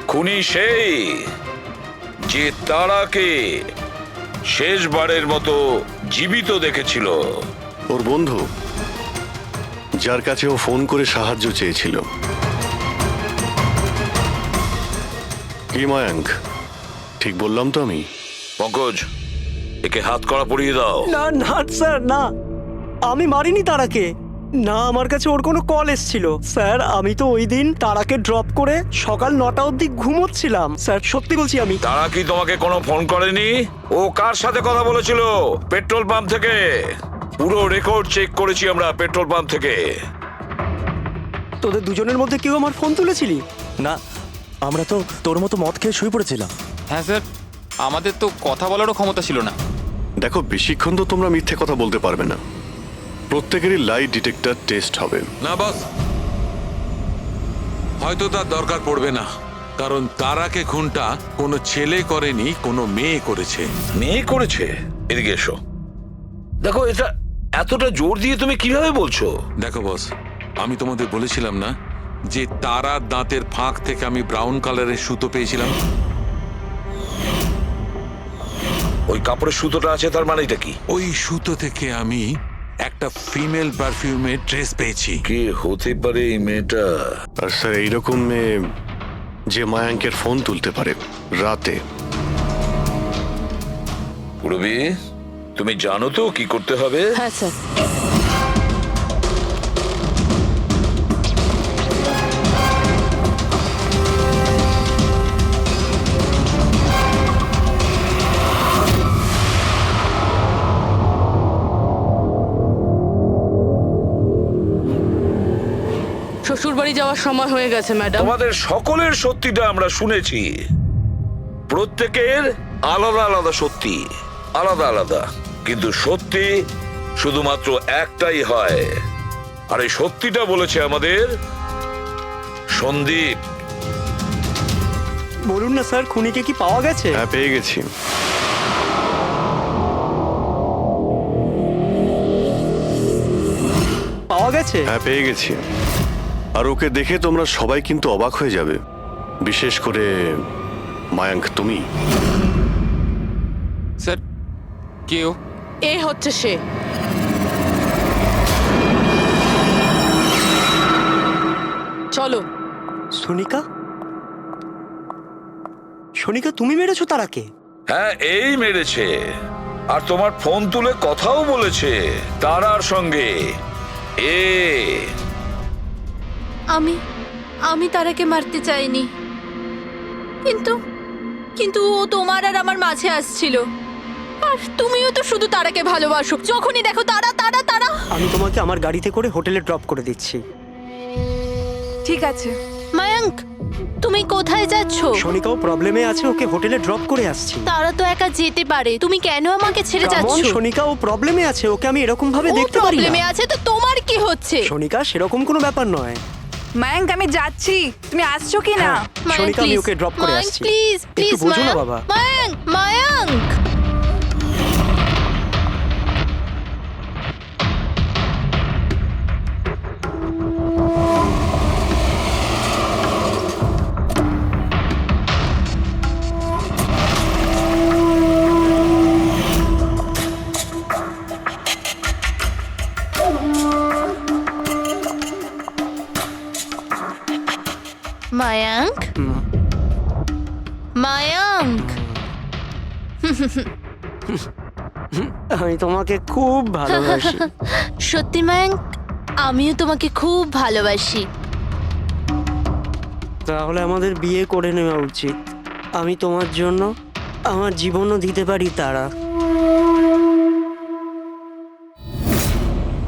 S13: খুনি সেই যে তারাকে শেষবারের মতো জীবিত দেখেছিল।
S14: ওর বন্ধু, যার কাছে ও ফোন করে সাহায্য চেয়েছিল। কি মায়াঙ্ক, ঠিক বললাম তো আমি?
S13: পঙ্কজ, একে হাত কড়া পরিয়ে দাও।
S10: না না স্যার, না, আমি মারিনি তারাকে। না, আমার কাছে ওর কোনো কল এসেছিল। স্যার, আমি তো ওই দিন তারাকে ড্রপ করে সকাল 9টা অবধি ঘুমোচ্ছিলাম। স্যার, সত্যি বলছি আমি।
S13: তারা কি তোমাকে কোনো ফোন করেনি? ও কার সাথে কথা বলেছিল? পেট্রোল পাম্প থেকে। পুরো রেকর্ড চেক করেছি আমরা পেট্রোল পাম্প থেকে।
S10: তোদের দুজনের মধ্যে কেউ আমার ফোন তুলেছিলি?
S1: না, আমরা তো তোর মতো মদ খেয়ে শুয়ে পড়েছিলাম।
S8: হ্যাঁ স্যার, আমাদের তো কথা বলারও ক্ষমতা ছিল না।
S14: দেখো, বেশিক্ষণ তো তোমরা মিথ্যে কথা বলতে পারবে না। প্রত্যেকেরই লাই ডিটেক্টর টেস্ট হবে।
S2: না বস, হয়তো তার দরকার পড়বে না, কারণ তারাকে খুনটা কোনো ছেলে করেনি, কোনো মেয়ে করেছে।
S13: মেয়ে করেছে? এদিকে এসো। দেখো, এটা এতটা জোর দিয়ে তুমি কিভাবে বলছো?
S2: দেখো বস, আমি তোমাদের বলেছিলাম না যে তারার দাঁতের ফাঁক থেকে আমি ব্রাউন কালারের সুতো পেয়েছিলাম?
S13: ওই কাপড়ের সুতোটা আছে, তার মানেটা কি?
S2: ওই সুতো থেকে আমি একটা ফিমেল পারফিউমের ড্রেস পেয়েছি।
S13: কে হতে পারে এই মেয়েটা?
S14: আর স্যার, এইরকম মেয়ে যে মায়াঙ্কের ফোন তুলতে পারে রাতে।
S13: পুরবি, তুমি জানো তো কি করতে হবে?
S6: হ্যাঁ স্যার। শ্বশুরবাড়ি যাওয়ার সময় হয়ে গেছে ম্যাডাম।
S13: তোমাদের সকলের সত্যিটা আমরা শুনেছি। প্রত্যেকের আলাদা আলাদা সত্যি, আলাদা আলাদা, কিন্তু সত্যি শুধুমাত্র একটাই হয়। আর এই সত্যিটা বলেছে আমাদের সন্দীপ।
S10: বলুন না স্যার, খুনিকে কি পাওয়া গেছে?
S14: হ্যাঁ, পেয়ে গেছি।
S10: পাওয়া গেছে?
S14: হ্যাঁ, পেয়ে গেছি। আর ওকে দেখে তোমরা সবাই কিন্তু অবাক হয়ে যাবে, বিশেষ করে মায়াঙ্ক, তুমি।
S8: স্যার, কেউ?
S6: এ হচ্ছে সে। চলো।
S10: সুনিকা? সোনিকা, তুমি মেরেছো তারাকে?
S13: হ্যাঁ, এই মেরেছে। আর তোমার ফোন তুলে কথাও বলেছে তারার সঙ্গে।
S6: আমি তারাকে মারতে চাইনি, কিন্তু ও তোমার আর আমার মাঝে আসছিল। আর তুমিও তো শুধু তারাকে ভালোবাসো, যখনই দেখো তারা তারা তারা।
S10: আমি তোমাকে আমার গাড়িতে করে হোটেলে ড্রপ করে দিচ্ছি।
S11: ঠিক আছে।
S6: মায়াঙ্ক, তুমি কোথায় যাচ্ছ?
S10: সোনিকাও প্রবলেমে আছে, ওকে হোটেলে ড্রপ করে আসছি।
S6: তারা তো একা যেতে পারে, তুমি কেন আমাকে ছেড়ে যাচ্ছ?
S10: সোনিকা ও প্রবলেমে আছে, ওকে আমি এরকম ভাবে দেখতে পারি না।
S6: প্রবলেমে আছে তো তোমার কি হচ্ছে?
S10: সোনিকা, সেরকম কোনো ব্যাপার নয়।
S11: মায়াঙ্ক, আমি যাচ্ছি, তুমি আসছো কি না?
S10: সোনিকা, আমি ওকে ড্রপ করে আসছি।
S6: প্লিজ প্লিজ
S10: একটু বোঝো না বাবা।
S6: মায়াঙ্ক, মায়াঙ্ক। মায়াঙ্ক, মায়াঙ্ক।
S10: আমি তোমাকে খুব ভালোবাসি।
S6: সত্যি মায়াঙ্ক, আমিও তোমাকে খুব ভালোবাসি।
S10: তাহলে আমাদের বিয়ে করে নেওয়া উচিত। আমি তোমার জন্য আমার জীবনও দিতে পারি তারা।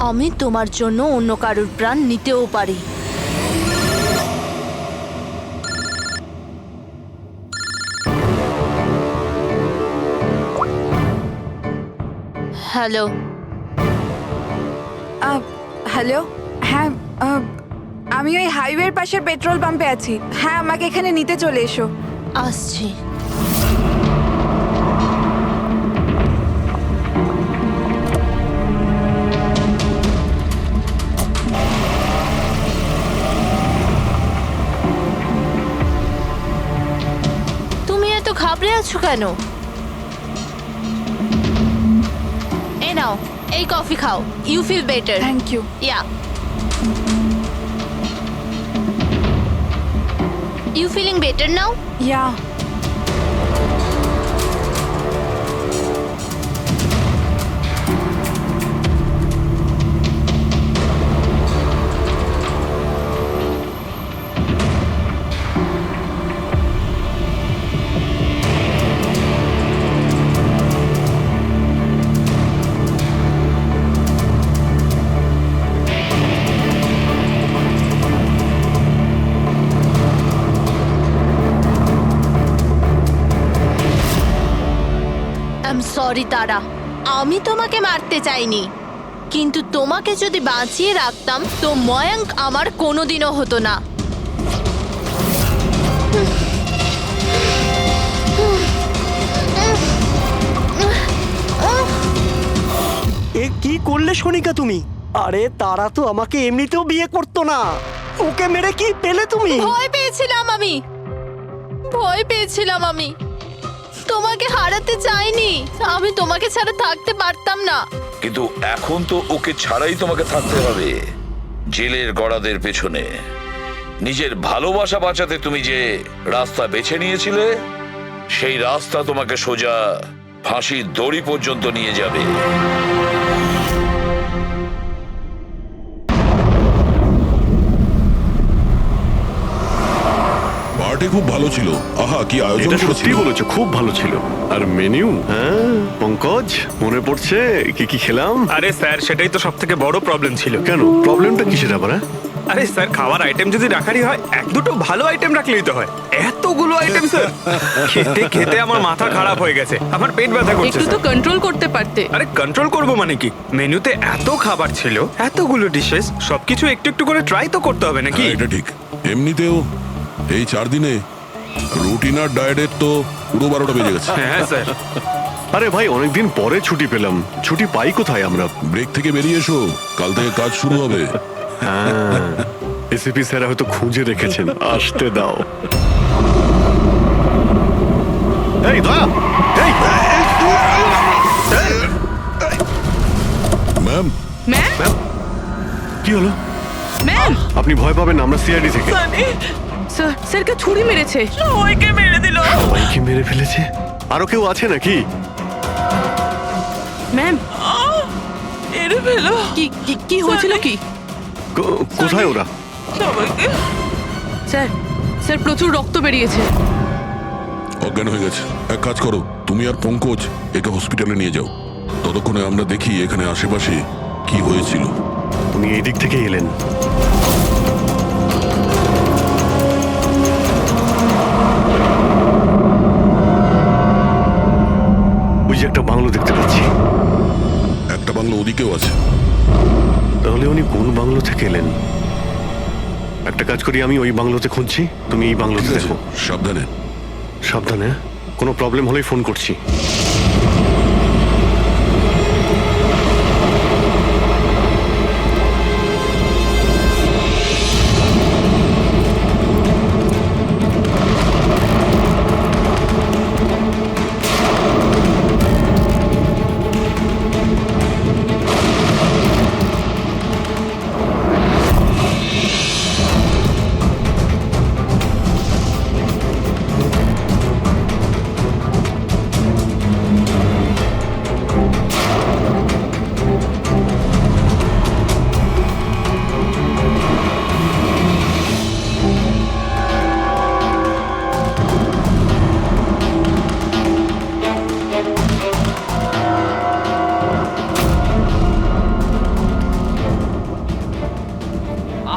S6: আমি তোমার জন্য অন্য কারোর প্রাণ নিতেও পারি। হ্যালো।
S11: হ্যালো, হ্যাঁ, আমি ওই হাইওয়ের পাশের পেট্রোল পাম্পে আছি। হ্যাঁ, আমাকে এখানে নিতে চলে এসো।
S6: আসছি। তুমি এত ঘাবড়ে আছো কেন? এই নাও, এই কফি খাও। You feel better.
S11: Thank you.
S6: Yeah. You feeling better now?
S11: Yeah.
S6: Sorry Tara, আমি তোমাকে মারতে চাইনি, কিন্তু তোমাকে যদি বাঁচিয়ে রাখতাম তো ময়াঙ্ক আমার কোনোদিনও হতো না।
S10: এ কি করলে সোনিকা তুমি? আরে তারা তো আমাকে এমনিতেও বিয়ে করতো না, ওকে মেরে কি পেলে তুমি?
S6: ভয় পেয়েছিলাম আমি তোমাকে হারাতে চাইনি। আমি তোমাকে ছাড়া থাকতে পারতাম না।
S13: কিন্তু এখন তো ওকে ছাড়াই তোমাকে থাকতে হবে জেলের গড়াদের পেছনে। নিজের ভালোবাসা বাঁচাতে তুমি যে রাস্তা বেছে নিয়েছিলে, সেই রাস্তা তোমাকে সোজা ফাঁসির দড়ি পর্যন্ত নিয়ে যাবে।
S3: পার্টি খুব ভালো ছিল। আহা, কি আয়োজন
S14: এটা সত্যি
S3: করেছিল।
S14: বলেছো, খুব ভালো ছিল। আর মেনু, হ্যাঁ পঙ্কজ, মনে পড়ছে কি কি খেলাম?
S5: আরে স্যার, সেটাই তো সব থেকে বড় প্রবলেম ছিল।
S14: কেন, প্রবলেমটা কিসের আবার?
S5: আরে স্যার, খাওয়ার আইটেম যদি রাখারই হয়, এক দুটো ভালো আইটেম রাখলেই তো হয়। এতগুলো আইটেম স্যার, খেতে খেতে আমার মাথা খারাপ হয়ে গেছে, আমার পেট ব্যথা করছে।
S6: একটু তো কন্ট্রোল করতে পারতে।
S5: আরে কন্ট্রোল করব মানে কি? মেনুতে এত খাবার ছিল, এতগুলো ডিশেস, সবকিছু একটু একটু করে ট্রাই তো করতে হবে নাকি?
S3: হ্যাঁ, এটা ঠিক। এমনিতেও এই 4 দিনে রুটিন আর ডায়েটের তো পুরো 12টা বেজে গেছে।
S5: হ্যাঁ স্যার।
S14: আরে ভাই, অনেকদিন পরে ছুটি পেলাম। ছুটি পাই কোথায় আমরা?
S3: ব্রেক থেকে বেরিয়ে এসো, কাল থেকে কাজ শুরু হবে।
S14: হ্যাঁ, এসিপি স্যার হয়তো খুঁজে রেখেছেন, আসতে দাও। এই দয়া, এই
S3: ম্যাম,
S14: কি হলো?
S11: ম্যাম,
S14: আপনি ভয় পাবেন না, আমরা সিআইডি থেকে।
S4: স্যার স্যারকে ছুরি মেরেছে।
S6: সবাইকে মেরে দিল।
S14: সবাইকে মেরে ফেলেছে? আরো কেউ আছে নাকি?
S4: ম্যাম
S6: মেরে ফেলো।
S4: কি কি কি হয়েছিল কি?
S14: কোথায় ওরা?
S6: সবাইকে।
S4: স্যার স্যার প্রচুর রক্ত বেরিয়েছে।
S3: অজ্ঞান হয়ে গেছে। এক কাজ করো, তুমি আর পঙ্কজ একে হসপিটালে নিয়ে যাও। ততক্ষণে আমরা দেখি এখানে আশেপাশে কি হয়েছিল।
S14: উনি এই দিক থেকে এলেন। ওই যে একটা বাংলো দেখতে পাচ্ছি।
S3: একটা বাংলো ওদিকেও আছে।
S14: তাহলে উনি কোন বাংলো থেকে এলেন? একটা কাজ করি, আমি ওই বাংলোতে খুঁজছি, তুমি এই বাংলোতে দেখো।
S3: সাবধানে।
S14: সাবধানে। কোনো প্রবলেম হলেই ফোন করছি।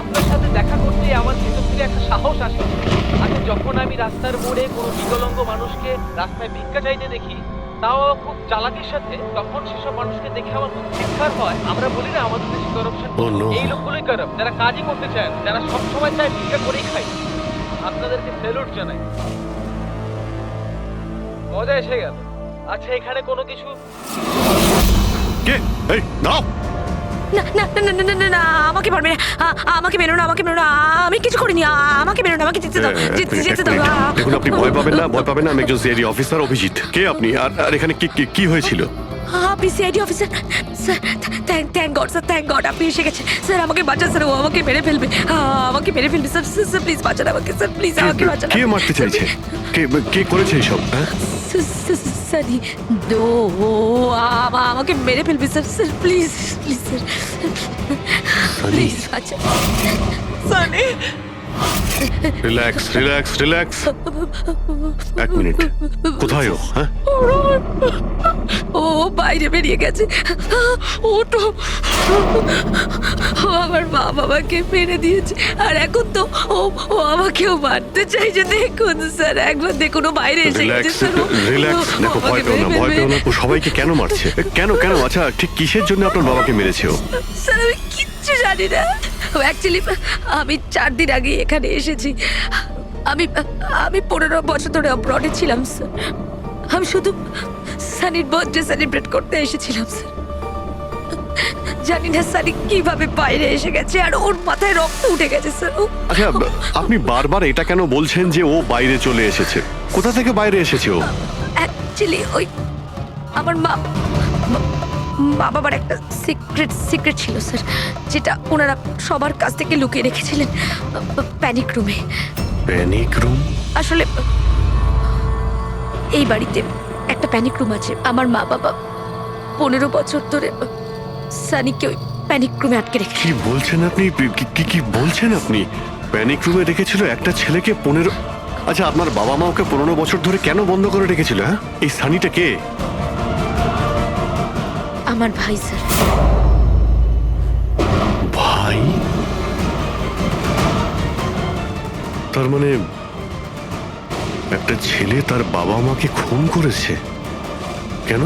S12: আপনার সাথে দেখা করতে আমার ভেতর থেকে একটা সাহস আসে। আচ্ছা, যখন আমি রাস্তার মোড়ে কোনো বিকলাঙ্গ মানুষকে রাস্তায় ভিক্ষা চাইতে দেখি, তাও খুব চালাকির সাথে, তখন সেসব মানুষকে দেখে আমার খুব চিৎকার হয়। আমরা বলি না আমাদের দেশে করাপশন, এই লোকগুলোই কারাপ, যারা কাজই করতে চায়, যারা সবসময় চায় ভিক্ষা করেই খায়। আপনাদেরকে স্যালুট জানাই। মজা এসে গেল। আচ্ছা, এখানে কোনো কিছু
S14: কে? এই দাও।
S4: না না না না না না না আমাকে পারবে না। আমাকে মেরো না, আমাকে মেরো না। আমি কিছু করিনি। আমাকে মেরো না, আমাকে যেতে দাও, যেতে দাও।
S14: দেখুন, আপনি ভয় পাবেন না, ভয় পাবেন না। আমি একজন সিআইডি অফিসার, অভিজিৎ। কে আপনি? আর এখানে কি হয়েছিল?
S4: আপনি CID officer? Sir thank god sir, thank god আপনি এসে গেছেন। স্যার আমাকে বাঁচান স্যার, ও আমাকে মেরে ফেলবে। আমাকে মেরে ফেলবে স্যার। স্যার প্লিজ বাঁচান আমাকে স্যার, প্লিজ আমাকে বাঁচান।
S14: কে মারতে চাইছে? কে করেছে এইসব?
S4: সানি দো আমাকে মেরে ফেলবে sir. Sir please please sir, please বাঁচান।
S6: Sunny
S14: relax relax relax. এক মিনিট, কোথায় ও? হ্যাঁ,
S4: ও বাইরে বেরিয়ে গেছে। ওটো আমার মা বাবাকে মেরে দিয়েছে, আর এখন তো ও আমাকেও মারতে চাইছে। দেখুন স্যার, একবার দেখুন, ও বাইরে এসে গেছে স্যার।
S14: রিল্যাক্স। দেখো, ভয় পেও না, ভয় পেও না। ও সবাইকে কেন মারছে? কেন? আচ্ছা, ঠিক কিসের জন্য আপনার বাবাকে মেরেছে ও?
S4: স্যার আমি কিচ্ছু জানি না। অ্যাকচুয়ালি আমি 4 দিন আগে এখানে এসেছি। আমি 15 বছর ধরে অব্রডে ছিলাম স্যার। আমি শুধু সানির বার্থডে সেলিব্রেট করতে এসেছিলাম স্যার। জানি না সানি কিভাবে বাইরে এসে গেছে, আর ওর মাথায় রক্ত উঠে গেছে স্যার।
S14: আচ্ছা, আপনি বারবার এটা কেন বলছেন যে ও বাইরে চলে এসেছে? কোথা থেকে বাইরে এসেছে ও?
S4: অ্যাকচুয়ালি ওই আমার মা বাবার একটা সিক্রেট ছিল স্যার, যেটা ওনারা সবার কাছ থেকে লুকিয়ে রেখেছিলেন প্যানিক রুমে।
S14: Panic room?
S4: আসলে এই বাড়িতে একটা প্যানিক রুম আছে। আমার মা বাবা 15 বছর ধরে সানিকে ওই প্যানিক রুমে আটকে রেখে।
S14: কি বলছেন আপনি? কি বলছেন আপনি? প্যানিক রুমে রেখেছিল একটা ছেলেকে 15? আচ্ছা, আপনার বাবা মা ওকে 15 বছর ধরে কেন বন্ধ করে রেখেছিল? হ্যাঁ, এই সানিটা কে?
S4: আমার ভাই স্যার।
S14: ভাই? তার মানে একটা ছেলে তার বাবা মাকে খুন করেছে? কেন?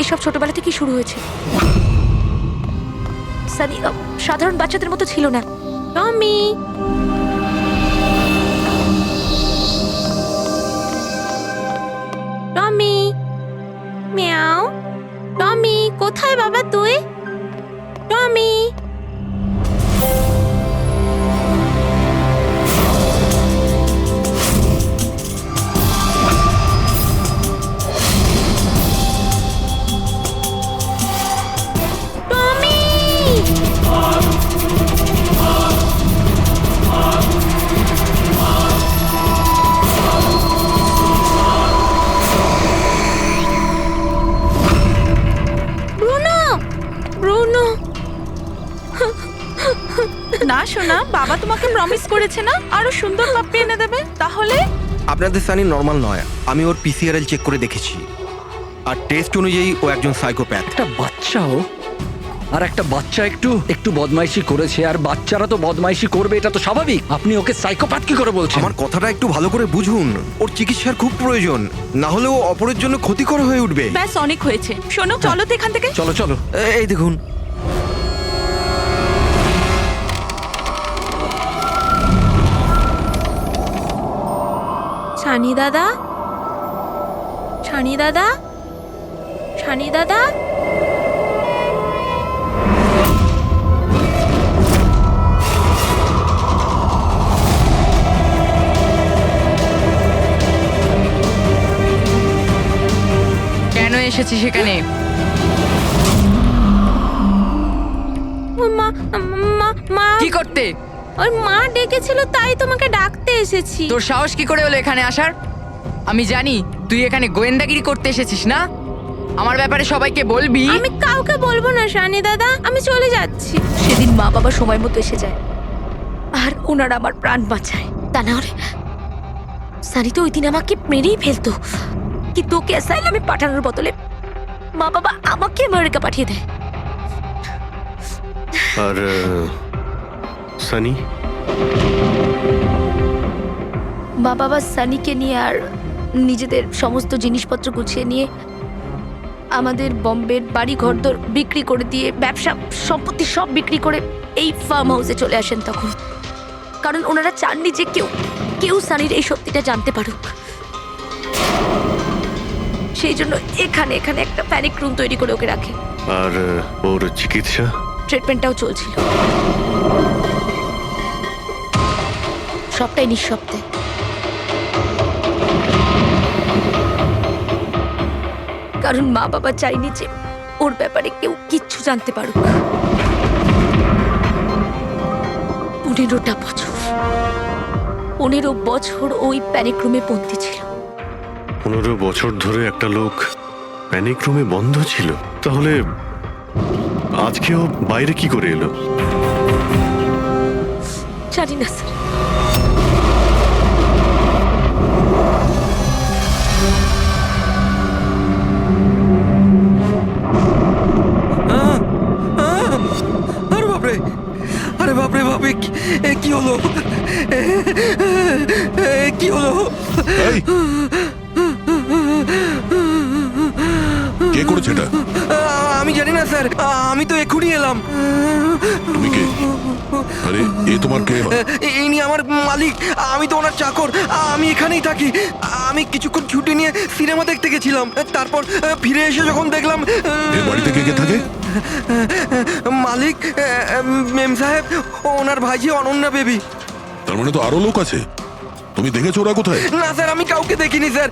S4: এসব ছোটবেলা থেকেই শুরু হয়েছে। সানি সাধারণ বাচ্চাদের মতো ছিল না। টমি টমি মিয়াও। টমি কোথায় বাবা তুই? টমি টমি
S11: না শোনা, বাবা তোমাকে প্রমিস করেছে না আরো সুন্দর পাপ্পি এনে দেবে, তাহলে
S15: আপনাদের সানি নর্মাল নয়, আমি ওর পিসিআরএল চেক করে দেখেছি, আর টেস্ট অনুযায়ী ও একজন সাইকোপ্যাথ।
S16: একটা বাচ্চাও, আর একটা বাচ্চা একটু একটু বদমাইশি করেছে, আর বাচ্চারা তো বদমাইশি করবে, এটা তো স্বাভাবিক। আপনি ওকে সাইকোপ্যাথ কি করে বলছেন?
S15: আমার কথাটা একটু ভালো করে বুঝুন, ওর চিকিৎসার খুব প্রয়োজন, না হলে ও অপরের জন্য ক্ষতিকর হয়ে উঠবে।
S11: ব্যাস অনেক হয়েছে, শোনো চলো তো এখান থেকে।
S15: চলো চলো, এই দেখুন।
S4: ছানি দাদা, ছানি দাদা, ছানি দাদা।
S11: কেন এসেছি সেখানে?
S4: মা মা মা
S11: কি করতে?
S4: ওর মা ডেকেছিল, তাই তোমাকে ডাকতে এসেছি।
S11: তোর সাহস কি করে হলো এখানে আসার? আমি জানি তুই এখানে গোয়েন্দাগিরি করতে এসেছিস না, আমার ব্যাপারে সবাইকে বলবি।
S4: আমি কাউকে বলবো না সানি দাদা, আমি চলে যাচ্ছি। সেদিন মা বাবা সময় মতো এসে যায়, আর ওনারা আমার প্রাণ বাঁচায়। তা না হলে সানি তো ওই দিন আমাকে মেরেই ফেলতো, কিন্তু ওকে অ্যাসাইলামে পাঠানোর বদলে মা বাবা আমাকে আমেরিকা পাঠিয়ে দেয়।
S14: আর সানি?
S4: মা বাবা সানিকে নিয়ে আর নিজেদের সমস্ত জিনিসপত্র গুছিয়ে নিয়ে আমাদের বম্বের বাড়ি ঘরদোর বিক্রি করে দিয়ে, ব্যবসা সম্পত্তি সব বিক্রি করে এই ফার্ম হাউসে চলে আসেন তখন। কারণ ওনারা চাননি যে কেউ সানির এই সত্যিটা জানতে পারুক। সেই জন্য এখানে একটা প্যানিক রুম তৈরি করে ওকে রাখে।
S14: আর ওর চিকিৎসা?
S4: ট্রিটমেন্টটাও চলছিল, সবটাই নিঃশব্দে। কারণ মা বাবা চাইনি যে ওর ব্যাপারে কেউ কিচ্ছু জানতে পারুক। 15 বছর ওই প্যানিক রুমে বন্দী ছিল।
S14: 15 বছর ধরে একটা লোক প্যানিক রুমে বন্ধ ছিল, তাহলে আজকেও বাইরে কি করে এলো?
S4: জানি না স্যার।
S15: আরে বাপরে, আরে বাপরে বাপরে, কি হলো? কি হলো?
S3: কে করেছে এটা?
S15: আমি জানি না স্যার, আমি তো এক্ষুনি এলাম।
S3: তুমি কে? আরে এ তোমার কে হয়?
S15: ইনি আমার মালিক, আমি তো ওনার চাকর। আমি এখানেই থাকি। আমি কিছুক্ষণ ছুটি নিয়ে সিনেমা দেখতে গেছিলাম, তারপর ফিরে এসে যখন দেখলাম
S3: এ বাড়িতে কে কে থাকে?
S15: মালিক, মেম সাহেব, ওনার ভাইজি অনন্যা বেবি।
S3: তার মানে তো আরো লোক আছে। তুমি দেখেছো ওরা কোথায়?
S15: না স্যার, আমি কাউকে দেখিনি স্যার।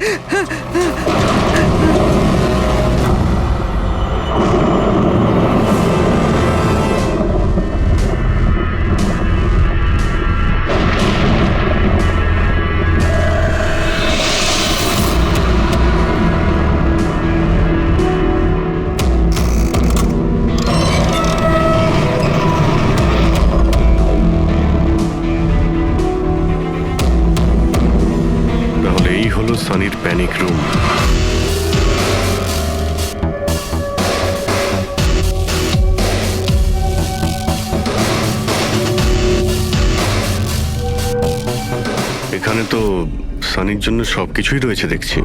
S14: তাহলে এই হলো সানির প্যানিক রুম। এখানে তো সানির জন্য সবকিছুই রয়েছে দেখছি।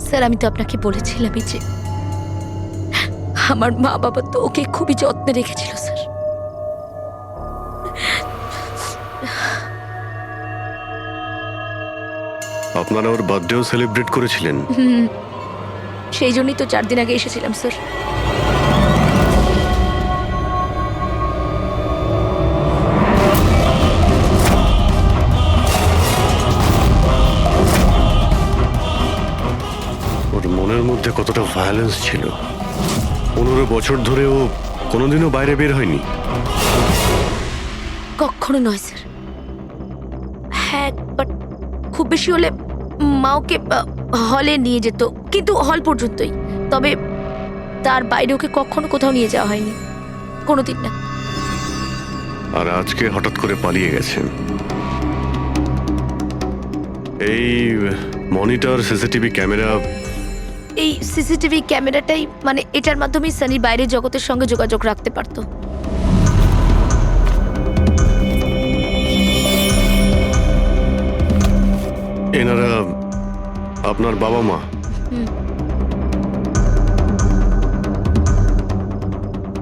S4: স্যার, আমি তো আপনাকে বলেছিলামই যে আমার মা বাবা তো ওকে খুবই যত্নে রেখেছিল স্যার।
S14: আপনারা ওর বার্থডেও সেলিব্রেট করেছিলেন?
S4: সেই জন্যই তো 4 দিন আগে এসেছিলাম স্যার।
S14: ওর মনের মধ্যে কতটা ভায়োলেন্স ছিল। 15 বছর ধরে ও কোনোদিনও বাইরে বের হয়নি।
S4: কখনো নয় স্যার। হ্যাঁ, বাট খুব বেশি হলে মা ওকে হলে নিয়ে যেত, কিন্তু হল পর্যন্তই। তবে তার বাইরে ওকে কখনো কোথাও নিয়ে যাওয়া হয়নি, কোনোদিন না।
S14: আর আজকে হঠাৎ করে পালিয়ে গেছেন। এই মনিটর সিসিটিভি ক্যামেরা,
S4: এই সিসিটিভি ক্যামেরাটাই মানে এটার মাধ্যমেই সানি বাইরের জগতের সঙ্গে যোগাযোগ রাখতে পারতো।
S14: এনারা আপনার বাবা মা?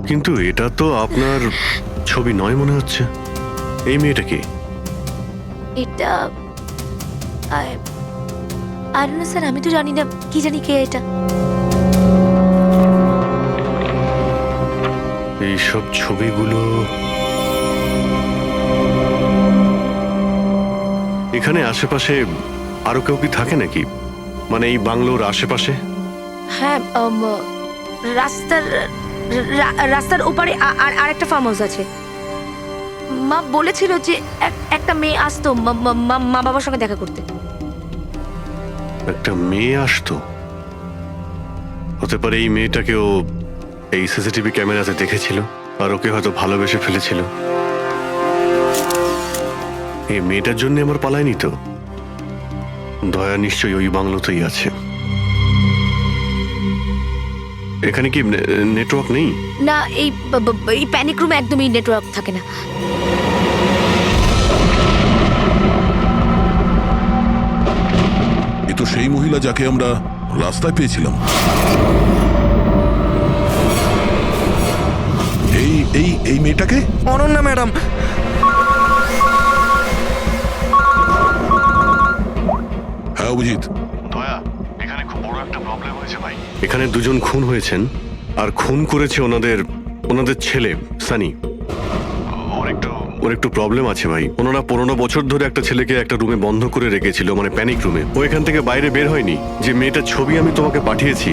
S14: কিন্তু এটা তো আপনার ছবি নয় মনে হচ্ছে। এই মেয়েটা কি?
S4: এটা আর না স্যার, আমি তো জানি না, কি জানি কে এটা।
S14: এইসব ছবিগুলো এখানে আশেপাশে আরো কেউ কি থাকে নাকি, মানে এই বাংলোর আশেপাশে?
S4: হ্যাঁ, রাস্তার ওপারে আর একটা ফার্ম হাউস আছে। মা বলেছিল যে একটা মেয়ে আসতো মা বাবার সঙ্গে দেখা করতে।
S14: একটা মেয়ে আসতো? হতে পারে এই মেয়েটাকেও এই সিসিটিভি ক্যামেরাতে দেখেছিল আর ওকে হয়তো ভালোবেসে ফেলেছিল। এই মেয়েটার জন্য আমার পালায়নি তো। দয়া নিশ্চয়ই ওই বাংলোতেই আছে। এখানে কি নেটওয়ার্ক নেই?
S4: না, এই প্যানিক রুমে একদমই নেটওয়ার্ক থাকে না।
S3: এ তো সেই মহিলা যাকে আমরা রাস্তায় পেয়েছিলাম। এই মেয়েটাকে?
S15: অনন্যা ম্যাডাম।
S3: হ্যাঁ অভিজিৎ।
S14: দয়া, এখানে খুব বড় একটা প্রবলেম হয়েছে ভাই। এখানে দুজন খুন হয়েছেন আর খুন করেছে ওনাদের ছেলে সানি। ওর একটু প্রবলেম আছে ভাই। ওনারা 15 বছর ধরে একটা ছেলেকে একটা রুমে বন্ধ করে রেখেছিল, মানে প্যানিক রুমে। ও এখান থেকে বাইরে বের হয়নি। যে মেয়েটার ছবি আমি তোমাকে পাঠিয়েছি,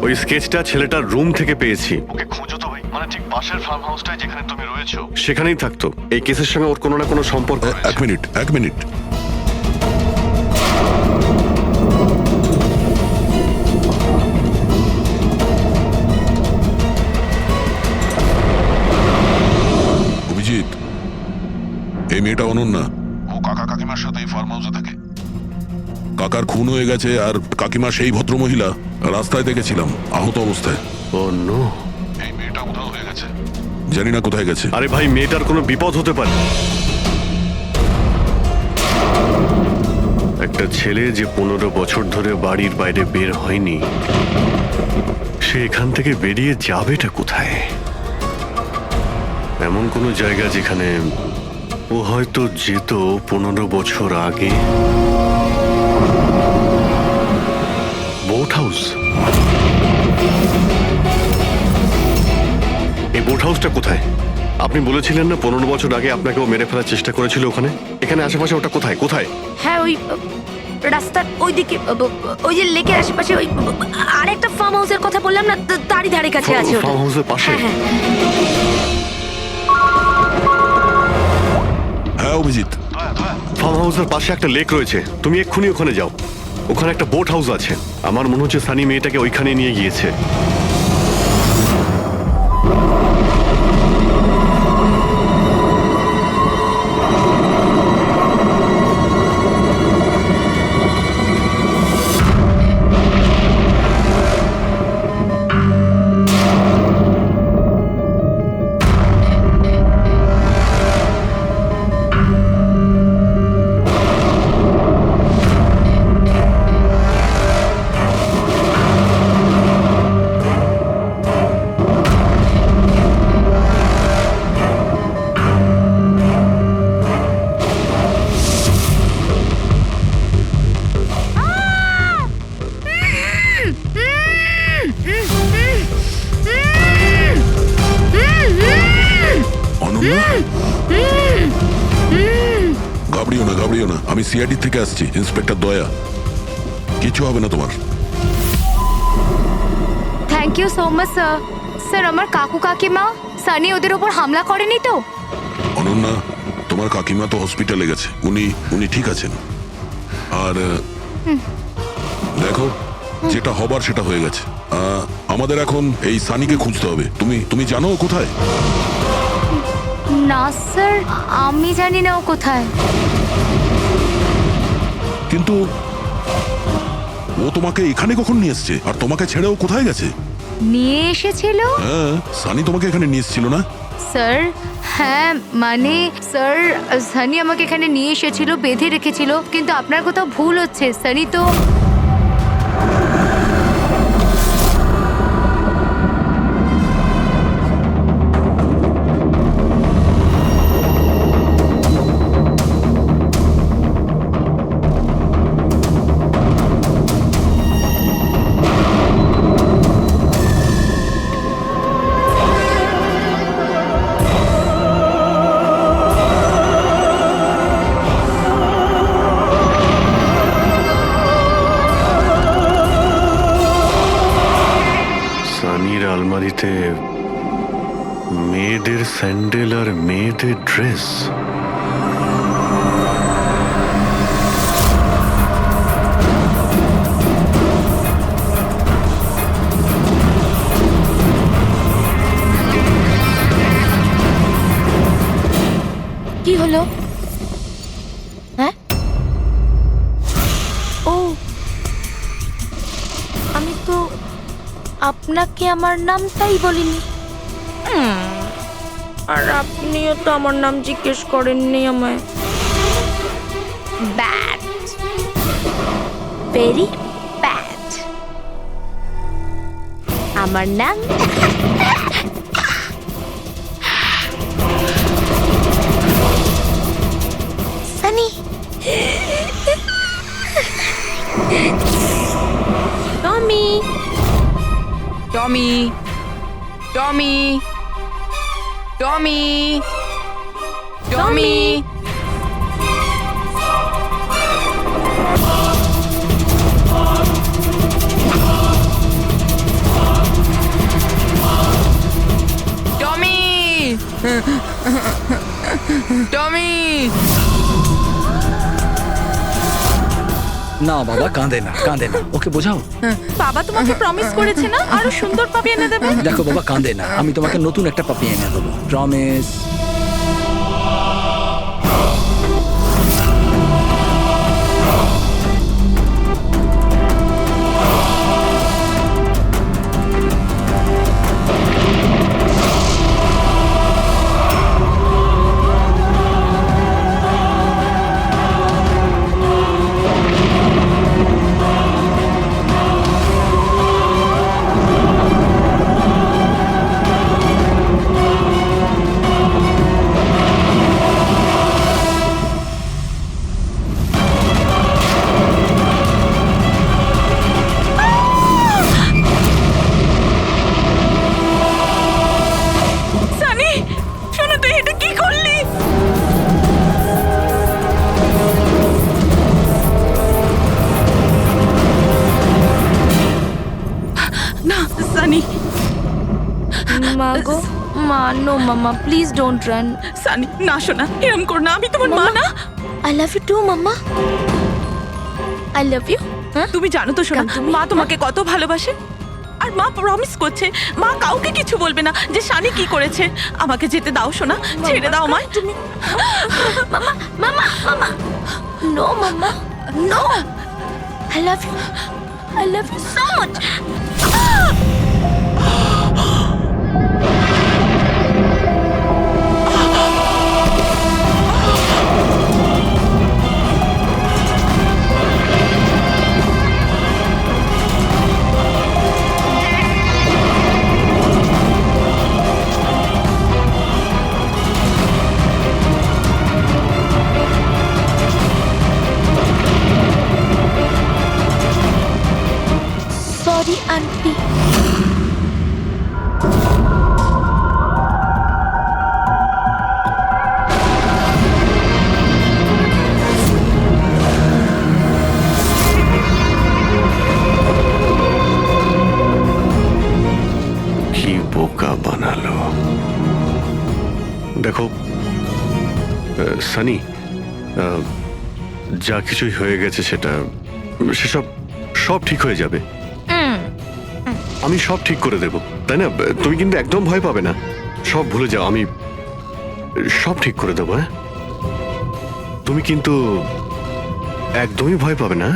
S14: ওই স্কেচটা ছেলেটার রুম থেকে পেয়েছি। ওকে খোঁজো তো ভাই, মানে ঠিক পাশের ফার্ম হাউসটায় যেখানে তুমি রয়েছো সেখানেই থাকতো। এই কেসের সঙ্গে ওর কোনো না কোনো সম্পর্ক।
S3: এক মিনিট। অভিজিৎ, এই মেয়েটা অনন্যা। ও কাকা কাকিমার সাথে এই ফার্ম হাউসে থাকে। কাকার খুন হয়ে গেছে আর কাকিমা সেই ভদ্রমহিলা রাস্তায় দেখেছিলাম আহত অবস্থায়।
S14: ও নো,
S3: এই মেয়েটা উধাও হয়ে গেছে, জানি না কোথায় গেছে।
S14: আরে ভাই, মেয়েটার কোনো বিপদ হতে পারে। একটা ছেলে যে 15 বছর ধরে বাড়ির বাইরে বের হয়নি, সে এখান থেকে বেরিয়ে যাবেটা কোথায়? এমন কোনো জায়গা যেখানে ও হয়তো যেত 15 বছর আগে। Boat house. এই বোট হাউসটা কোথায়? আপনি বলেছিলেন না 15 বছর আগে আপনাকে ও মেরে ফেলার চেষ্টা করেছিল ওখানে। এখানে আশেপাশে ওটা কোথায়?
S4: হ্যাঁ, ওই রাস্তার ওইদিকে, ওই যে লেকের আশেপাশে, ওই আরেকটা ফার্ম হাউসের কথা বললাম না, তারই ধারে কাছে আছে।
S14: ফার্ম হাউসের পাশে?
S4: হ্যাঁ।
S3: হ্যাঁ অভিজিৎ,
S14: ফার্ম হাউসের পাশে একটা লেক রয়েছে। তুমি এক্ষুনি ওখানে যাও। ওখানে একটা বোট হাউস আছে। আমার মনে হচ্ছে সানি মেয়েটাকে ওইখানে নিয়ে গিয়েছে।
S3: ঘাবড়িও না, আমি সিআইডি থেকে আসছি, ইন্সপেক্টর দয়া। কিছু হবে না তোমার।
S9: Thank you so much sir. Sir, আমার কাকু কাকিমা সানি ওদের উপর হামলা করেনি তো?
S3: অনন্যা, তোমার কাকিমা তো হসপিটালে গেছে, উনি ঠিক আছেন। আর দেখো, যেটা হবার সেটা হয়ে গেছে। আমাদের এখন এই সানিকে খুঁজতে হবে। তুমি জানো কোথায়?
S9: না স্যার, আমি জানি না ও কোথায়।
S3: কিন্তু ও তোমাকে এখানে কখন নিয়ে এসছে আর তোমাকে ছেড়ে ও কোথায় গেছে?
S9: নিয়ে এসেছিল
S3: হ্যাঁ, সানি তোমাকে এখানে নিয়ে এসেছিল না?
S9: স্যার। হ্যাঁ মানে স্যার, সানি আমাকে এখানে নিয়ে এসেছিল, বেঁধে রেখেছিল, কিন্তু আপনার কোথাও ভুল হচ্ছে। সানি তো
S14: সানির আলমারিতে মেয়েদের স্যান্ডেল আর মেয়েদের ড্রেস।
S4: কি হলো? হ্যাঁ, ও আমি তো আপনাকে আমার নামটাই বলিনি। আর আপনিও তো আমার নাম জিজ্ঞেস করেননি আমায়। Bad, very bad. আমার নাম সানি। টমি,
S11: টমি, টমি, টমি, টমি। টমি, টমি।
S16: না বাবা, কাঁদে না, কাঁদে না, ওকে বোঝাও।
S6: বাবা তোমাকে প্রমিস করেছে না আরো সুন্দর পাপি এনে দেবে?
S16: দেখো বাবা, কাঁদে না, আমি তোমাকে নতুন একটা পাপি এনে দেবো, প্রমিস।
S6: সানি, শোনো, তুই এটা কি করলি? না সানি।
S4: মা গো, মা, নো মামা, প্লিজ ডোন্ট রান।
S6: সানি না, শোনা, এরম কর না, আমি তোমার মা না।
S4: I love you too mamma, I love you.
S6: তুমি জানো তো শোনা, মা তোমাকে কত ভালোবাসে। আর মা প্রমিস করছে মা কাউকে কিছু বলবে না যে সানি কি করেছে। আমাকে যেতে দাও শোনা, ছেড়ে দাও আমায়।
S4: তুমি মামা, মামা, mama, no mama, no. I love you, I love you so much. Sorry aunty.
S14: কি বোকা বানালো। দেখো সানি, যা কিছুই হয়ে গেছে সেসব সব ঠিক হয়ে যাবে। আমি সব ঠিক করে দেব, তাই না? তুমি কিন্তু একদম ভয় পাবে না, সব ভুলে যাও। আমি সব ঠিক করে দেবো। হ্যাঁ, তুমি কিন্তু একদমই ভয় পাবে না।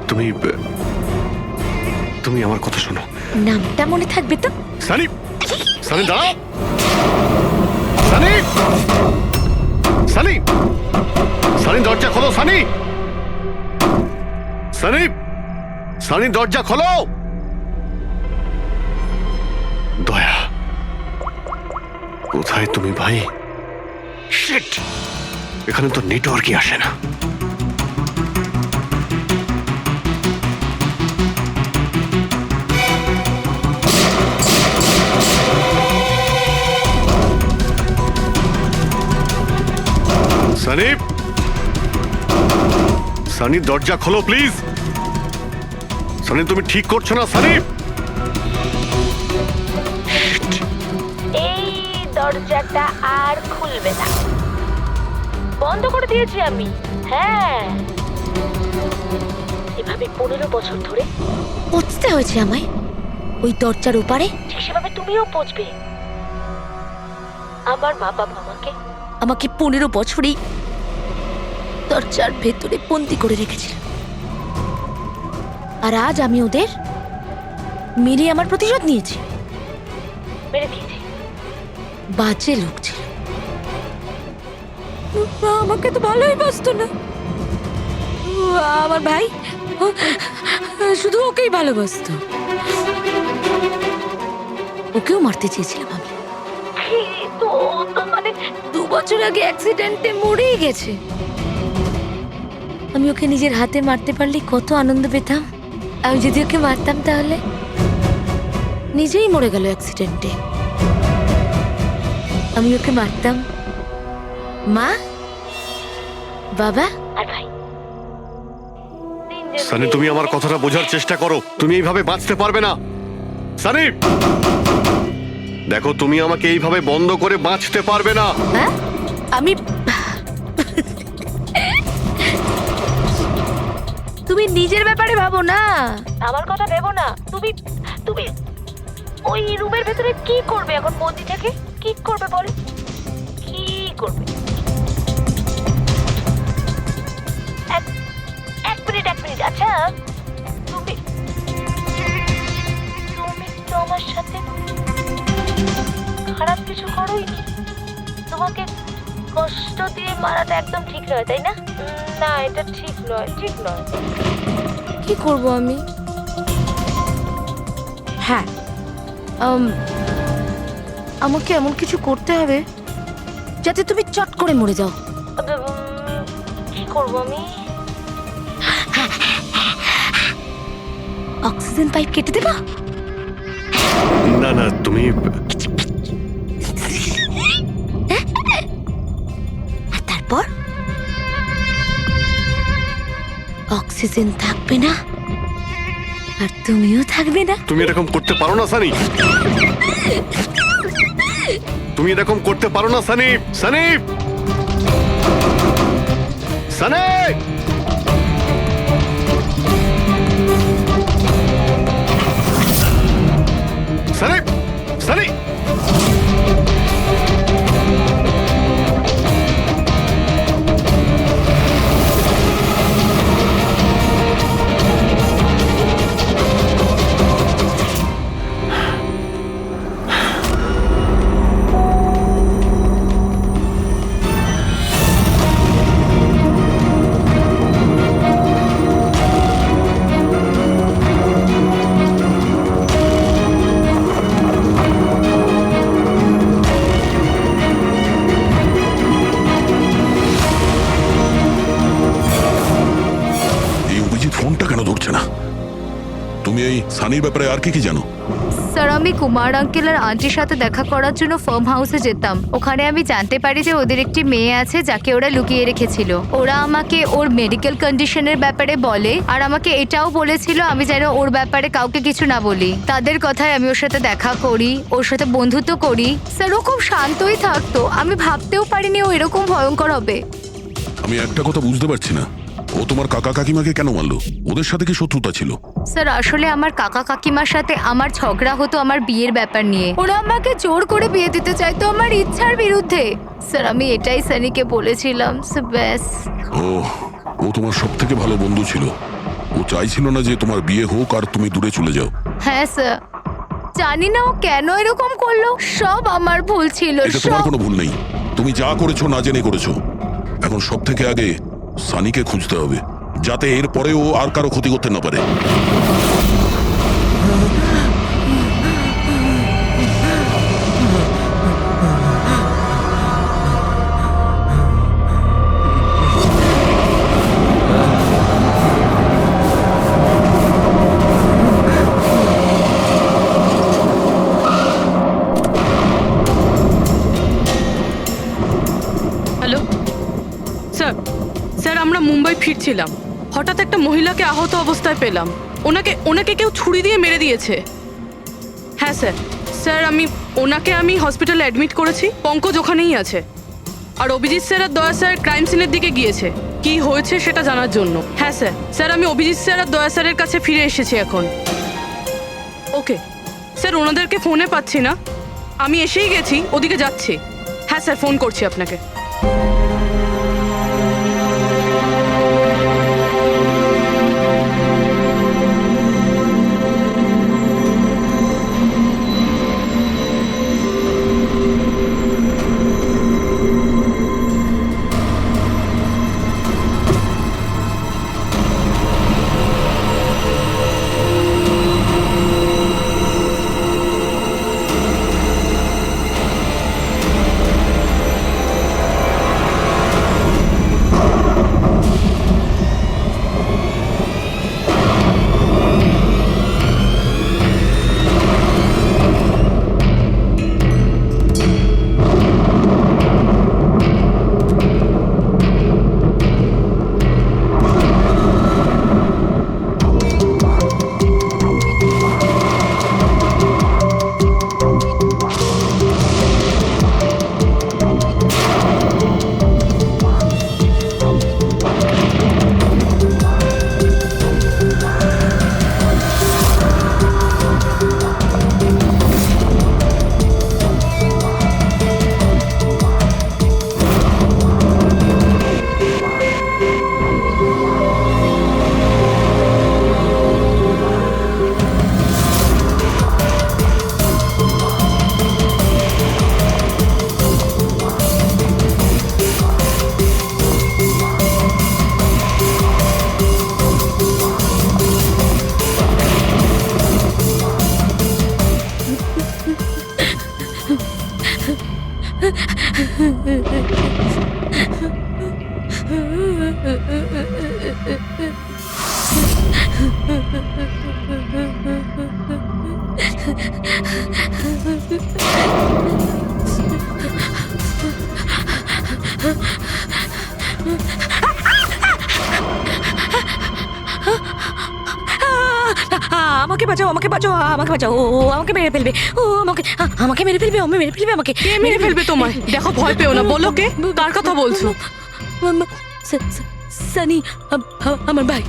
S14: তুমি তুমি আমার কথা শোনো।
S4: নামটা মনে থাকবে তো?
S14: সানি, সানি দাঁড়াও। সানি, সানি, সানি দরজা খোলো। সানি, সানি, সানি দরজা খোলো। দয়া, কোথায় তুমি ভাই? শিট, এখানে তো নেটওয়ার্কই আসে না। সানি, সানি দরজা খোলো প্লিজ। সানি তুমি ঠিক করছো না। সানি,
S4: এই দরজাটা আর খুলবে না, বন্ধ করে দিয়েছি আমি। হ্যাঁ, এভাবে 15 বছর ধরে পচতে হয়েছে আমায় ওই দরজার ওপারে, ঠিক সেভাবে তুমিও পচবে। আমার মা বাবা আমাকে 15 বছরই দরজার ভেতরে বন্দি করে রেখেছিল, আর আজ আমি ওদের মেরে আমার প্রতিশোধ নিয়েছি। মেরে দিয়েছি। বাজে লোক ছিল, আমাকে তো ভালোই বাসতো না। আমার ভাই শুধু ওকেই ভালোবাসতো, ওকেও মারতে চেয়েছিলাম আমি, তো মানে 2 বছর আগে অ্যাক্সিডেন্টে মরেই গেছে। আমি ওকে নিজের হাতে মারতে পারলে কত আনন্দ পেতাম। আমি যদি ওকে মারতাম তাহলে নিজেই মরে গেল অ্যাক্সিডেন্টে। আমি ওকে মারতাম, মা, বাবা আর ভাই।
S14: সানি তুমি আমার কথাটা বোঝার চেষ্টা করো। তুমি এইভাবে বাঁচতে পারবে না। সানি দেখো, তুমি আমাকে এইভাবে বন্ধ করে বাঁচতে পারবে না।
S4: হ্যাঁ, আমি তুমি নিজের ব্যাপারে ভাবো না, আমার কথা ভেবো না। তুমি তুমি ওই রুমের ভেতরে কি করবে এখন? বন্দি থেকে কি করবে বল? কি করবে? এক মিনিট। আচ্ছা, তুমি তো আমার সাথে খারাপ কিছু করোইনি। তোমাকে কষ্ট দিয়ে মারাটা একদম ঠিক নয়, তাই না? না, এটা ঠিক নয়। কি করব আমি? হ্যাঁ, আমাকে এমন কিছু করতে হবে যাতে তুমি চট করে মরে যাও। কি করব আমি? অক্সিজেন পাইপ কেটে দেবো?
S14: না না, তুমি
S4: আর তারপর অক্সিজেন থাকবে না, আর তুমিও থাকবে না।
S14: তুমি এরকম করতে পারো না সানি। তুমি এরকম করতে পারো না সানি। সানি, সানি, সানি, সানি।
S3: ফোনটা কেন ধরছে না? তুমি এই সানির ব্যাপারে আর কি জানো?
S9: স্যার, আমি কুমার আঙ্কেল আর আন্টির সাথে দেখা করার জন্য ফার্ম হাউসে যেতাম। ওখানে আমি জানতে পারি যে ওদের একটি মেয়ে আছে যাকে ওরা লুকিয়ে রেখেছিল। ওরা আমাকে ওর মেডিকেল কন্ডিশনের ব্যাপারে বলে, আর আমাকে এটাও বলেছিল আমি যেন ওর ব্যাপারে কাউকে কিছু না বলি। তাদের কথায় আমি ওর সাথে দেখা করি, ওর সাথে বন্ধুত্ব করি। স্যার, ও খুব শান্তই থাকতো। আমি ভাবতেও পারিনি ও এরকম ভয়ঙ্কর হবে।
S3: আমি একটা কথা বুঝতে পারছি না, ও ও তোমার কাকা কাকিমাকে কেন মারলো? ওদের সাথে কি শত্রুতা ছিল?
S9: স্যার আসলে আমার কাকা কাকিমার সাথে আমার ঝগড়া হতো আমার বিয়ের ব্যাপার নিয়ে। ওরা আমাকে জোর করে বিয়ে দিতে চাইতো আমার ইচ্ছার বিরুদ্ধে। স্যার আমি এটাই সানিকে বলেছিলাম, স্যার ব্যাস।
S3: ও তোমার সব থেকে ভালো বন্ধু ছিল। ও চাইছিল না যে তোমার বিয়ে হোক আর তুমি দূরে চলে যাও।
S9: হ্যাঁ স্যার, জানি না ও কেন এরকম করলো, সব আমার ভুল ছিল।
S3: এটা তোমার কোনো ভুল নেই, তুমি যা করেছো না জেনে করেছো। এখন সব থেকে আগে সানিকে খুঁজতে হবে, যাতে এর পরে ও আর কারো ক্ষতি করতে না পারে।
S17: হ্যালো স্যার, স্যার আমরা মুম্বাই ফিরছিলাম, হঠাৎ একটা মহিলাকে আহত অবস্থায় পেলাম। ওনাকে কেউ ছুরি দিয়ে মেরে দিয়েছে। হ্যাঁ স্যার, স্যার ওনাকে হসপিটালে অ্যাডমিট করেছি। পঙ্কজ ওখানেই আছে। আর অভিজিৎ স্যার আর দয়া স্যার ক্রাইম সিনের দিকে গিয়েছে কি হয়েছে সেটা জানার জন্য। হ্যাঁ স্যার, স্যার আমি অভিজিৎ স্যার আর দয়া স্যারের কাছে ফিরে এসেছি এখন। ওকে স্যার, ওনাদেরকে ফোনে পাচ্ছি না, আমি এসেই গেছি, ওদিকে যাচ্ছি। হ্যাঁ স্যার, ফোন করছি আপনাকে।
S4: আমাকে বাঁচাও, আমাকে বাঁচাও, আমাকে বাঁচাও। ও আমাকে মেরে ফেলবে, ও আমাকে মেরে ফেলবে, মেরে ফেলবে আমাকে।
S17: কে মেরে ফেলবে তোমায়? দেখো, ভয় পেও না, বলো কে, কার কথা বলছো?
S4: সানি, আমার ভাই।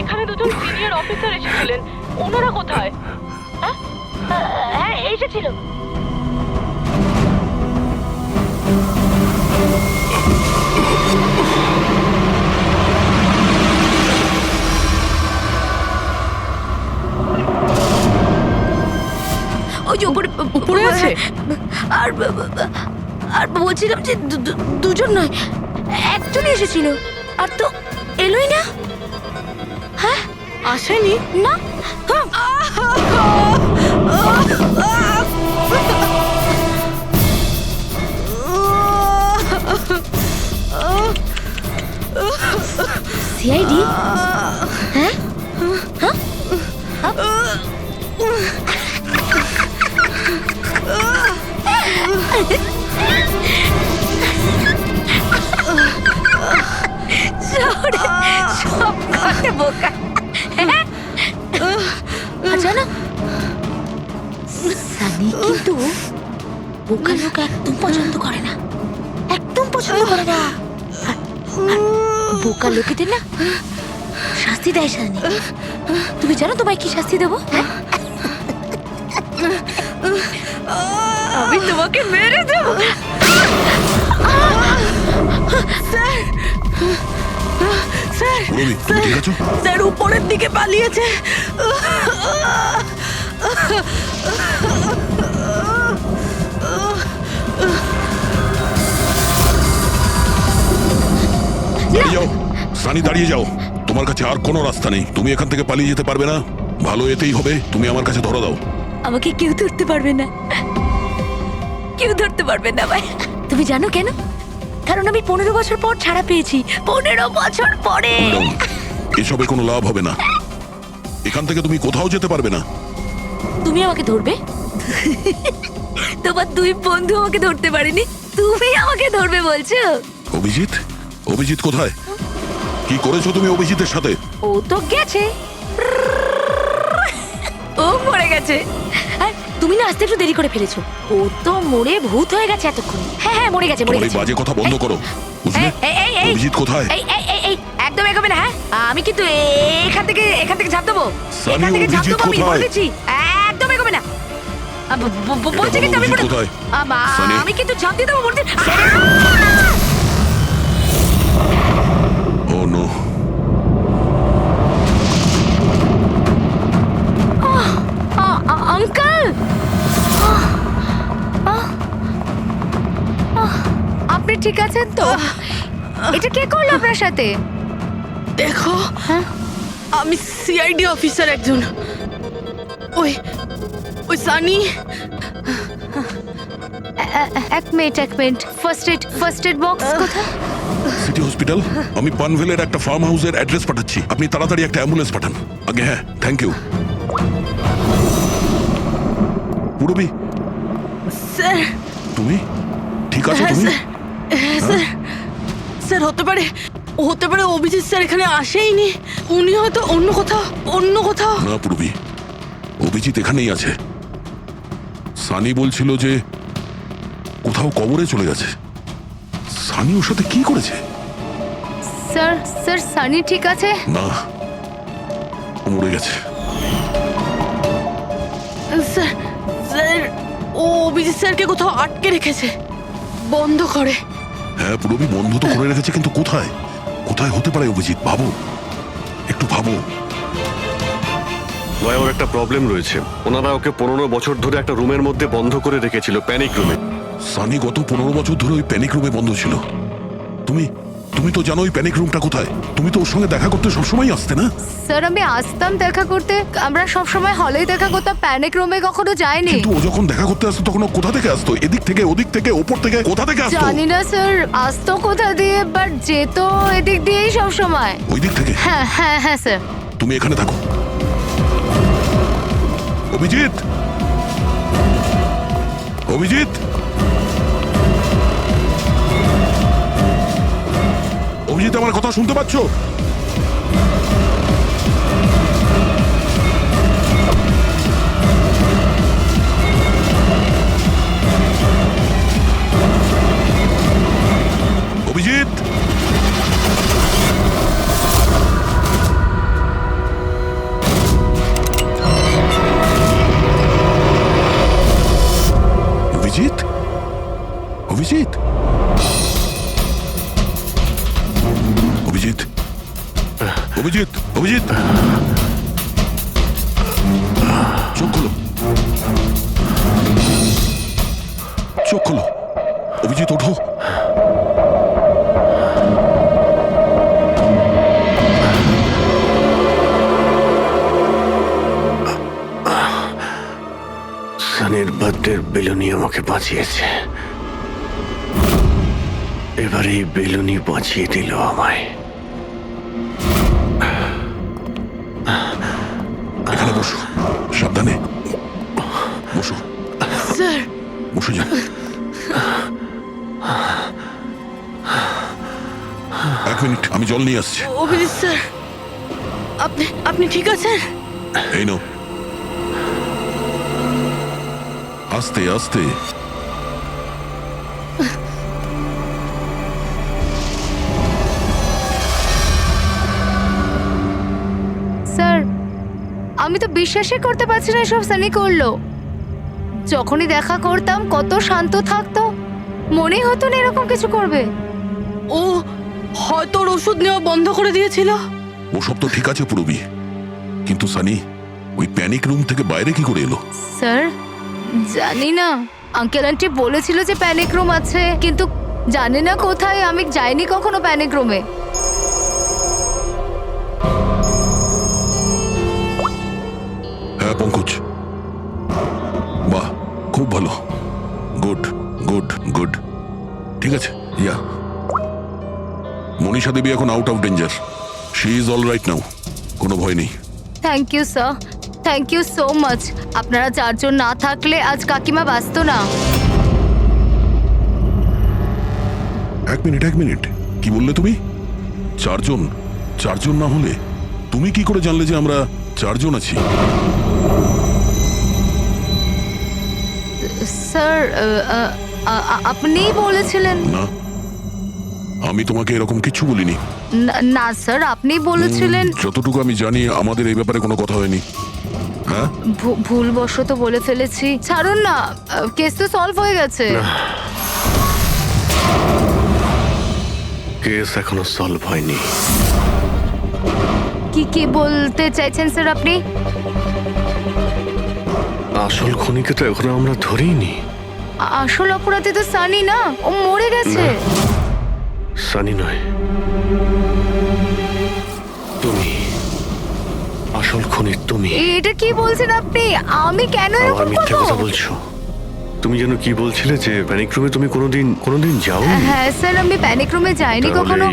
S17: এখানে দুজন সিনিয়র অফিসার এসেছিলেন, ওনারা কোথায়?
S4: হ্যাঁ এসেছিল। ওই যে উপরে আছে। আর বলছিলাম যে দুজন নয়, একজনই এসেছিল, আর তো এলোই না। হ্যাঁ,
S17: আসেনি
S4: না। সিআইডি? হ্যাঁ, হ্যাঁ। শহরে সব কটা বোকা। হ্যাঁ? আর জানো সানি কিন্তু বোকা লোক একদম পছন্দ করে না, একদম পছন্দ করে না। আর বোকা লোকেদের না শাস্তি দেয় সানি। তুমি জানো তোমায় কি শাস্তি দেবো? আমি তোমাকে মেরে দেবো।
S17: স্যার স্যার
S3: পুরবি, তুমি ঠিক আছো?
S17: স্যার উপরের দিকে পালিয়েছে।
S3: দাঁড়িয়ে যাও সানি, দাঁড়িয়ে যাও। তোমার কাছে আর কোনো রাস্তা নেই, তুমি এখান থেকে পালিয়ে যেতে পারবে না। ভালো এতেই হবে, তুমি আমার কাছে ধরো দাও।
S4: আমাকে কেউ ধরতে পারবে না, কেউ ধরতে পারবে না ভাই। তুমি জানো কেন? কারণ আমি 15 বছর পর ছাড়া পেয়েছি। 15 বছর পরে।
S3: এসবে কোনো লাভ হবে না, এখান থেকে তুমি কোথাও যেতে পারবে না।
S4: তুমি আমাকে ধরবে? তোমার দুই বন্ধু আমাকে ধরতে পারেনি, তুমি আমাকে ধরবে বলছো?
S3: অভিজিৎ, অভিজিৎ কোথায়? কি করেছো তুমি অভিজিতের সাথে?
S4: ও তো গেছে, ও মরে গেছে। আর তুমি না আসতে একটু দেরি করে ফেলেছো। ও তো মরে ভূত হয়ে গেছে এতক্ষণ। হ্যাঁ হ্যাঁ মরে গেছে, মরে
S3: তোমার এই
S4: গেছে।
S3: বাজে কথা বন্ধ করো, বুঝলে? অভিজিৎ কোথায়?
S4: এই একদম এগোবে না। হ্যাঁ আমি কিন্তু এখান থেকে ঝাঁপ দেবো,
S3: সানি,
S4: এখান থেকে ঝাঁপ
S3: অভিজিৎ
S4: দেবো। আমি
S3: কোথায়?
S4: বলেছি একদম এগোবে না। বলছি কিন্তু আমি
S3: অভিজিৎ কোথায়? সানি।
S4: আমি কিন্তু ঝাঁপ দিয়ে দেবো বলতে।
S3: ও নো,
S9: আঙ্কেল, আপনি ঠিক আছেন তো? এটা কে করলো আপনার সাথে?
S17: দেখো আমি সিআইডি অফিসার একজন। ওই ওই সানি।
S9: এক মিনিট, ফার্স্ট এড বক্স কোথায়?
S3: City hospital. আমি পানভেলের একটা ফার্ম হাউসের অ্যাড্রেস পাঠাচ্ছি, আপনি তাড়াতাড়ি একটা অ্যাম্বুলেন্স পাঠান আগে। হ্যাঁ, থ্যাংক ইউ। পুরবি,
S17: স্যার
S3: তুমি ঠিক আছো?
S17: হ্যাঁ
S3: তুমি
S17: স্যার, হ্যাঁ স্যার। স্যার হতে পারে অভিজিৎ স্যার এখানে আসেইনি, উনি হয়তো অন্য কোথাও।
S3: না পুরবি, অভিজিৎ এখানেই আছে। সানি বলছিল যে কোথাও কবরে চলে গেছে। সানি ওর সাথে কি করেছে?
S9: স্যার সানি ঠিক আছে?
S3: না, ও মরে গেছে।
S17: স্যার ও অভিজিৎ স্যারকে কোথাও আটকে রেখেছে, বন্ধ করে।
S3: হ্যাঁ পুরবি, বন্ধ তো করে রেখেছে, কিন্তু কোথায়? কোথায় হতে পারে অভিজিৎ? ভাবো, একটু ভাবো।
S14: ভাই, ওর একটা প্রবলেম রয়েছে। ওনারা ওকে 15 বছর ধরে একটা রুমের মধ্যে বন্ধ করে রেখেছিল, প্যানিক রুমে।
S3: সানি গত 15 বছর ধরে ওই প্যানিক রুমে বন্ধ ছিল। তুমি তো জানো ওই প্যানিক রুমটা কোথায়? তুমি তো ওর সঙ্গে দেখা করতে সবসময় আসতে না?
S9: স্যার আমি আসতাম দেখা করতে, আমরা সবসময় হলেই দেখা করতাম, প্যানিক রুমে কখনো যাইনি।
S3: কিন্তু ও যখন দেখা করতে আসতো তখন ও কোথা থেকে আসতো? এদিক থেকে, ওদিক থেকে, ওপর থেকে, কোথা থেকে আসতো?
S9: জানি না স্যার, আসতো কোথা দিয়ে, বাট যেত এদিক দিয়েই সব সময়।
S3: ওই দিক থেকে?
S9: হ্যাঁ স্যার।
S3: তুমি এখানে থাকো। অভিজিৎ, অভিজিৎ, অভিজিৎ, আমার কথা শুনতে পাচ্ছ? অভিজিৎ, অভিজিৎ, অভিজিৎ, অভিজিৎ, অভিজিৎ, অভিজিৎ, চোখ খোলো, চোখ খোলো। অভিজিৎ ওঠো।
S14: সানির বার্থডের বেলুনি আমাকে বাঁচিয়েছে, এবার এই বেলুনি বাঁচিয়ে দিল আমায়।
S3: এখানে বসো, সাবধানে বসো।
S17: স্যার
S3: বসে যাও। এক মিনিট, আমি জল নিয়ে আসছি।
S17: অভিজিৎ স্যার, আপনি আপনি ঠিক আছেন?
S3: এই নাও, আস্তে আস্তে।
S9: স্যার, আমি তো বিশ্বাসই করতে পারছি না এসব সানি করলো। যখনই দেখা করতাম কত শান্ত থাকতো, মনেই হতো না এরকম কিছু করবে।
S17: ও হয়তো ওর ওষুধ নেওয়া বন্ধ করে দিয়েছিল।
S3: ওসব তো ঠিক আছে পুরবি, কিন্তু সানি ওই প্যানিক রুম থেকে বাইরে কি করে এলো?
S9: স্যার, জানি না। আঙ্কেল আন্টি বলেছিল যে প্যানিক রুম আছে, কিন্তু জানি না কোথায়। আমি যাইনি কখনো প্যানিক রুমে।
S3: হ্যাঁ পঙ্কজ, বাহ, খুব ভালো, গুড গুড গুড। ঠিক আছে, ইয়া, মনীষা দেবী এখন out of danger. She is all right now, কোনো ভয় নেই।
S9: Thank you sir, thank you so much. আপনারা চারজন না থাকলে আজ কাকিমা বাঁচতো না।
S3: এক মিনিট, কি বললে তুমি? চারজন? চারজন না হলে তুমি কি করে জানলে যে আমরা চারজন আছি?
S9: স্যার, আপনিই বলেছিলেন।
S3: না, আমি তোমাকে এরকম কিছু বলিনি।
S9: না স্যার, আপনি বলেছিলেন।
S3: যতটুকু আমি জানি আমাদের এই ব্যাপারে কোনো কথা হয়নি। হ্যাঁ,
S9: ভুলবশত বলে ফেলেছি। ছাড়ুন না, কেস তো সলভ হয়ে গেছে।
S14: কেস এখনো সলভ হয়নি।
S9: কি বলতে চাইছেন স্যার আপনি?
S14: আসল খুনিকে তো এখনো আমরা ধরিনি।
S9: আসল অপরাধী তো সানি না, ও মরে গেছে।
S14: সানি নয়, তুমি আসল খুনি। তুমি
S9: এটা কি বলছেন আপনি? আমি কেন
S14: আবার
S9: এরকম
S14: মিথ্যে
S9: করব?
S14: কথা বলছো। তুমি যেন কি বলছিলে যে প্যানিক রুমে তুমি কোনোদিন যাও?
S9: হ্যাঁ স্যার, আমি প্যানিক রুমে যাইনি কখনো।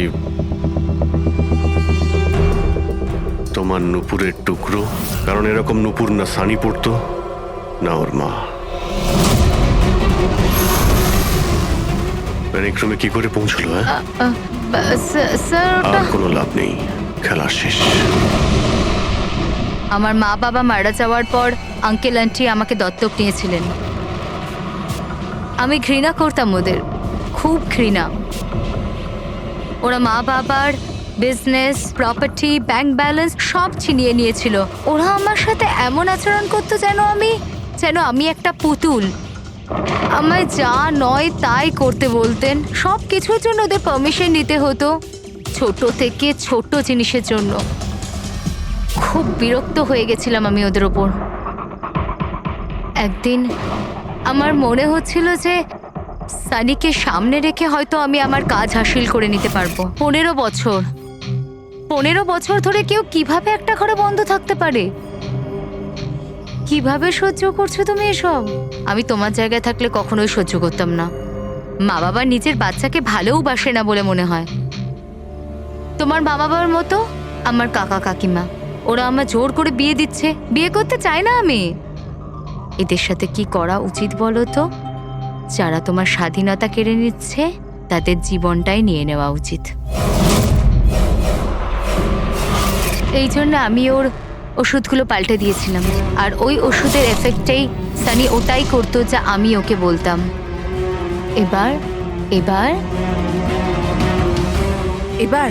S14: তোমার নুপুরের টুকরো, কারণ এরকম নুপুর না সানি পড়তো না ওর মা। প্যানিক রুমে কি করে পৌঁছলো?
S9: স্যার,
S14: আর কোনো লাভ নেই, খেলা শেষ।
S9: আমার মা বাবা মারা যাওয়ার পর আঙ্কেল আন্টি আমাকে দত্তক নিয়েছিলেন। আমি ঘৃণা করতাম ওদের, খুব ঘৃণা। ওরা মা বাবার বিজনেস, প্রপার্টি, ব্যাংক ব্যালেন্স সব ছিনিয়ে নিয়েছিল। ওরা আমার সাথে এমন আচরণ করতো যেন আমি একটা পুতুল। আমায় যা নয় তাই করতে বলতেন। সব কিছুর জন্য ওদের পারমিশন নিতে হতো, ছোট থেকে ছোট জিনিসের জন্য। খুব বিরক্ত হয়ে গেছিলাম আমি ওদের ওপর। একদিন আমার মনে হচ্ছিল যে সানিকে সামনে রেখে হয়তো আমি আমার কাজ হাসিল করে নিতে পারবো। 15 বছর ধরে কেউ কিভাবে একটা ঘরে বন্ধ থাকতে পারে? কিভাবে সহ্য করছো তুমি এসব? আমি তোমার জায়গায় থাকলে কখনোই সহ্য করতাম না। মা বাবা নিজের বাচ্চাকে ভালোবাসে না বলে মনে হয়। তোমার মা বাবার মতো আমার কাকা কাকিমা, ওরা আমার জোর করে বিয়ে দিচ্ছে। বিয়ে করতে চাই না আমি। এদের সাথে কি করা উচিত বলো তো? যারা তোমার স্বাধীনতা কেড়ে নিচ্ছে তাদের জীবনটাই নিয়ে নেওয়া উচিত। এই জন্য আমি ওর ওষুধগুলো পাল্টে দিয়েছিলাম। আর ওই ওষুধের এফেক্টেই সানি ওটাই করতো যা আমি ওকে বলতাম। এবার এবার
S11: এবার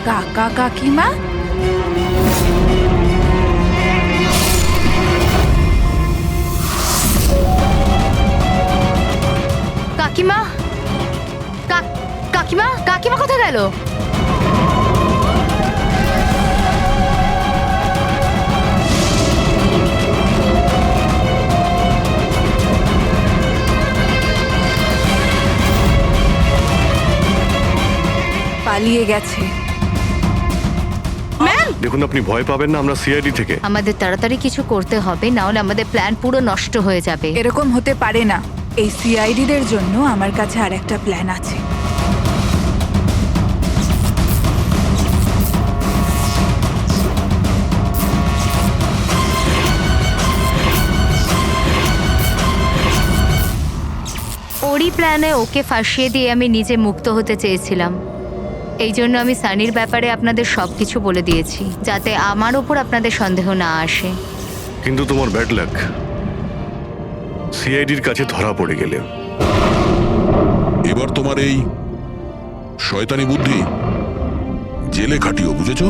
S11: কাকা কাকিমা
S9: কাকিমা কাকিমা কাকিমা কোথায় গেল?
S11: পালিয়ে গেছে।
S14: দেখুন, আপনি ভয় পাবেন না, আমরা সিআইডি থেকে।
S9: আমাদের তাড়াতাড়ি কিছু করতে হবে, না হলে আমাদের প্ল্যান পুরো নষ্ট হয়ে যাবে।
S11: এরকম হতে পারে না। এই সিআইডিদের জন্য আমার কাছে আর একটা প্ল্যান আছে।
S9: ওরই প্ল্যানে ওকে ফাঁসিয়ে দিয়ে আমি নিজে মুক্ত হতে চেয়েছিলাম। এই জন্য আমি সানির ব্যাপারে আপনাদের সব কিছু বলে দিয়েছি, যাতে আমার ওপর আপনাদের সন্দেহ না আসে।
S14: কিন্তু তোমার ব্যাড লাক, সিআইডির কাছে ধরা পড়ে গেলে।
S3: এবার তোমার এই শয়তানি বুদ্ধি জেলে খাটিও, বুঝেছো?